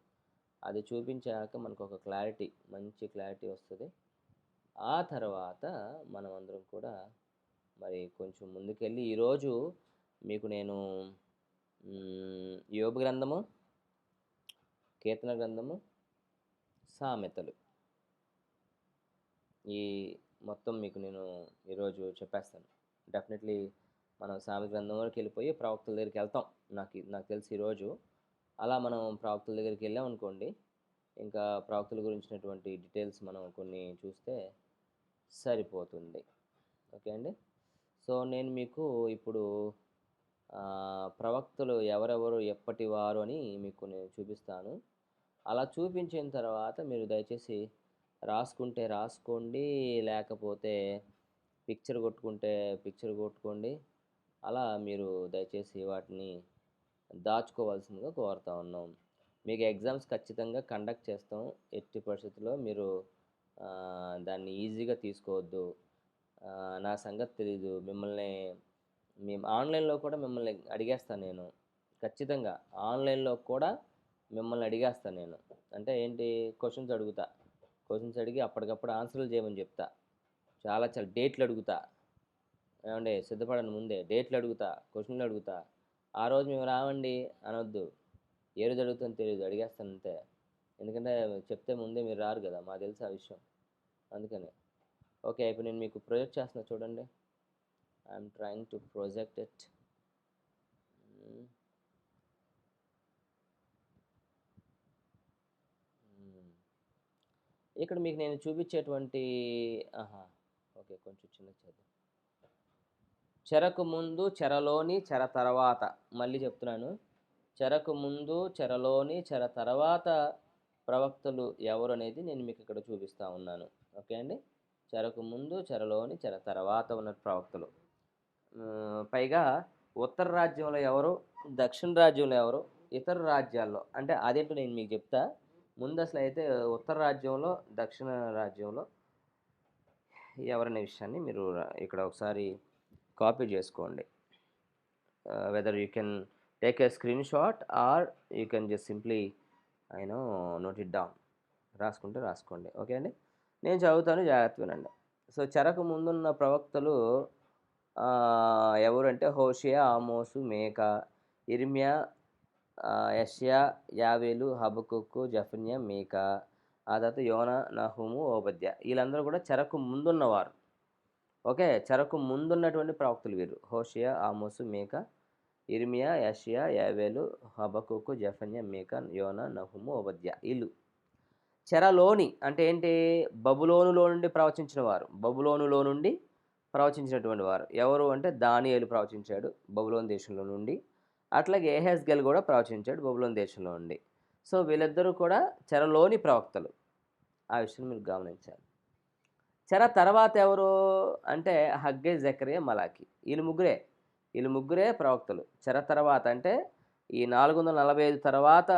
అది చూపించాక మనకు ఒక మంచి క్లారిటీ వస్తది. ఆ తర్వాత మనమందరం కూడా మరి కొంచెం ముందుకెళ్ళి ఈరోజు మీకు నేను యోబు గ్రంథము, కీర్తన గ్రంథము, సామెతలు ఈ మొత్తం మీకు నేను ఈరోజు చెప్పేస్తాను. డెఫినెట్లీ మనం సామెత గ్రంథంలోకి వెళ్ళిపోయి ప్రవక్తల దగ్గరికి వెళ్తాం. నాకు తెలిసి ఈరోజు అలా మనం ప్రవక్తల దగ్గరికి వెళ్ళాం అనుకోండి, ఇంకా ప్రవక్తల గురించినటువంటి డీటెయిల్స్ మనం కొన్ని చూస్తే సరిపోతుంది. ఓకే అండి. సో నేను మీకు ఇప్పుడు ప్రవక్తలు ఎవరెవరు ఎప్పటి వారు అని మీకు నేను చూపిస్తాను. అలా చూపించిన తర్వాత మీరు దయచేసి రాసుకుంటే రాసుకోండి, లేకపోతే పిక్చర్ కొట్టుకుంటే పిక్చర్ కొట్టుకోండి. అలా మీరు దయచేసి వాటిని దాచుకోవాల్సిందిగా కోరుతా ఉన్నాం. మీకు ఎగ్జామ్స్ ఖచ్చితంగా కండక్ట్ చేస్తాం. ఎట్టి పరిస్థితుల్లో మీరు దాన్ని ఈజీగా తీసుకోవద్దు. నా సంగతి తెలీదు, మేము ఆన్లైన్లో కూడా మిమ్మల్ని అడిగేస్తాను నేను. ఖచ్చితంగా ఆన్లైన్లో కూడా మిమ్మల్ని అడిగేస్తాను నేను. అంటే ఏంటి, క్వశ్చన్స్ అడుగుతా. క్వశ్చన్స్ అడిగి అప్పటికప్పుడు ఆన్సర్లు చేయమని చెప్తా. చాలా డేట్లు అడుగుతా. ఏమండి, సిద్ధపడండి, ముందే డేట్లు అడుగుతా, క్వశ్చన్లు అడుగుతా. ఆ రోజు మేము రావండి అనొద్దు. ఏ రోజు అడుగుతుందో తెలియదు, అడిగేస్తాను అంతే. ఎందుకంటే చెప్తే ముందే మీరు రారు కదా, మాకు తెలుసు ఆ విషయం. అందుకని ఓకే, ఇప్పుడు నేను మీకు ప్రొజెక్ట్ చేస్తున్నా చూడండి. I'm trying to project it. ఇక్కడ మీకు నేను చూపించేటువంటి ఓకే, కొంచెం చిన్న చేద్దాం. చెరకు ముందు, చెరలోని, చెర తర్వాత. మళ్ళీ చెప్తున్నాను, చెరకు ముందు, చెరలోని, చెర తర్వాత ప్రవక్తలు ఎవరు అనేది నేను మీకు ఇక్కడ చూపిస్తూ ఉన్నాను. ఓకే అండి. చెరకు ముందు, చెరలోని, చెర తర్వాత ఉన్న ప్రవక్తలు. పైగా ఉత్తర రాజ్యంలో ఎవరు, దక్షిణ రాజ్యంలో ఎవరు, ఇతర రాజ్యాల్లో అంటే అదేంటో నేను మీకు చెప్తా. ముందు అసలు అయితే ఉత్తర రాజ్యంలో, దక్షిణ రాజ్యంలో ఎవరనే విషయాన్ని మీరు ఇక్కడ ఒకసారి కాపీ చేసుకోండి. Whether you can take a screen shot are you can just simply note it down. రాసుకుంటే రాసుకోండి. ఓకే అండి. నేను చదువుతాను, జాగ్రత్త వినండి. సో చెరకు ముందున్న ప్రవక్తలు ఎవరంటే హోషియా, ఆమోసు, మేక, ఇర్మియా, యెషయా, యావేలు, హబక్కుకు, జెఫన్యా, మీకా, ఆ తర్వాత యోనా, నహూము, ఓబద్య. వీళ్ళందరూ కూడా చెరకు ముందున్నవారు. ఓకే, చెరకు ముందున్నటువంటి ప్రవక్తలు వీరు. హోషియా, ఆమోసు, మేక, ఇర్మియా, యెషయా, యావేలు, హబక్కుకు, జెఫన్యా, మీకా, యోనా, నహూము, ఓబద్య. వీళ్ళు చెరలోని అంటే ఏంటి, బబులోనులో నుండి ప్రవచించిన వారు. బబులోనులో నుండి ప్రవచించినటువంటి వారు ఎవరు అంటే దానియేలు ప్రవచించాడు బబులోను దేశంలో నుండి. అట్లాగే యెహెజ్కేలు కూడా ప్రవచించాడు బబులోను దేశంలో నుండి. సో వీళ్ళిద్దరూ కూడా చెరలోని ప్రవక్తలు. ఆ విషయం మీరు గమనించాలి. చెర తర్వాత ఎవరు అంటే హగ్గై, జకరియా, మలాకి. వీళ్ళు ముగ్గురే ప్రవక్తలు. చెర తర్వాత అంటే ఈ 445 తర్వాత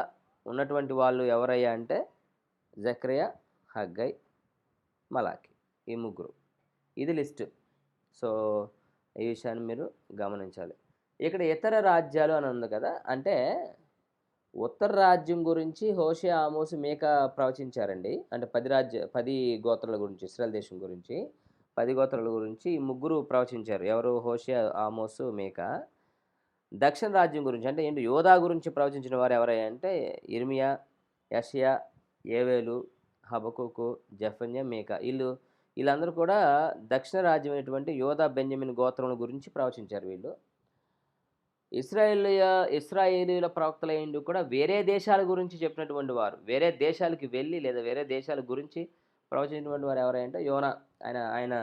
ఉన్నటువంటి వాళ్ళు ఎవరయ్యా అంటే జకరియా, హగ్గై, మలాకి. ఈ ముగ్గురు. ఇది లిస్టు. సో ఈ విషయాన్ని మీరు గమనించాలి. ఇక్కడ ఇతర రాజ్యాలు అని ఉంది కదా, అంటే ఉత్తర రాజ్యం గురించి హోషేయ, ఆమోసు, మేక ప్రవచించారండి. అంటే 10 గోత్రాల గురించి, ఇశ్రాయేల్ దేశం గురించి 10 గోత్రాల గురించి ఈ ముగ్గురు ప్రవచించారు. ఎవరు, హోషేయ, ఆమోసు, మేక. దక్షిణ రాజ్యం గురించి అంటే ఏంటి, యోధా గురించి ప్రవచించిన వారు ఎవరయ్యా అంటే ఇర్మియా, యెషయా, యేవేలు, హబక్కుకు, జెఫన్యా, మీకా. వీళ్ళందరూ కూడా దక్షిణ రాజ్యం అయినటువంటి యోధా, బెంజమిన్ గోత్రముల గురించి ప్రవచించారు. వీళ్ళు ఇశ్రాయేలీయుల ప్రవక్తలైండు కూడా వేరే దేశాల గురించి చెప్పినటువంటి వారు. వేరే దేశాలకు వెళ్ళి లేదా వేరే దేశాల గురించి ప్రవచించినటువంటి వారు ఎవరంటే యోనా. ఆయన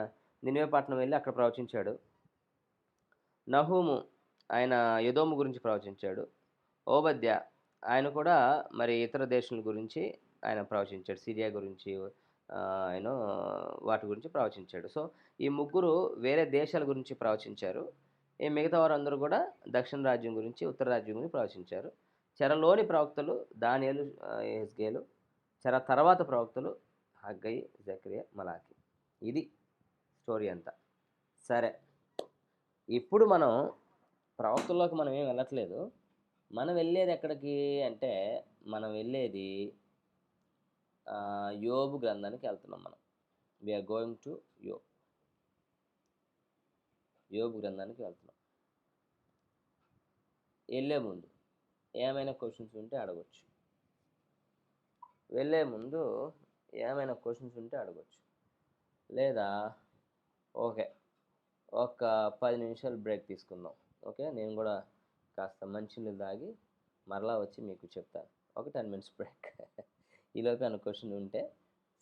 నినివే పట్టణం వెళ్ళి అక్కడ ప్రవచించాడు. నహూము ఆయన ఎదోము గురించి ప్రవచించాడు. ఓబద్య ఆయన కూడా మరి ఇతర దేశాల గురించి ఆయన ప్రవచించాడు. సిరియా గురించి ఆయన వాటి గురించి ప్రవచించాడు. సో ఈ ముగ్గురు వేరే దేశాల గురించి ప్రవచించారు. ఈ మిగతా వారందరూ కూడా దక్షిణ రాజ్యం గురించి, ఉత్తర రాజ్యం గురించి ప్రవచించారు. చెరలోని ప్రవక్తలు దానియేలు, యెహెజ్కేలు, తర్వాత ప్రవక్తలు హగ్గై, జకరియా, మలాకి. ఇది స్టోరీ అంతా. సరే, ఇప్పుడు మనం ప్రవక్తల్లోకి మనం ఏం వెళ్ళట్లేదు. మనం వెళ్ళేది ఎక్కడికి అంటే, మనం వెళ్ళేది యోబు గ్రంథానికి వెళ్తున్నాం మనం. వీఆర్ గోయింగ్ టు యోబు గ్రంథానికి వెళ్తున్నాం. వెళ్ళే ముందు ఏమైనా క్వశ్చన్స్ ఉంటే అడగొచ్చు. లేదా ఓకే, ఒక 10 నిమిషాలు బ్రేక్ తీసుకుందాం. ఓకే, నేను కూడా కాస్త మంచినీళ్ళు తాగి మరలా వచ్చి మీకు చెప్తాను. ఒక 10 మినిట్స్ బ్రేక్. ఈలోపు అన్న క్వశ్చన్ ఉంటే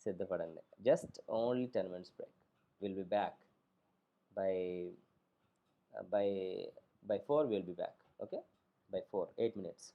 సిద్ధపడండి. Just only 10 minutes break. Will be back bye bye 4 will be back. Okay, bye 4, 8 minutes.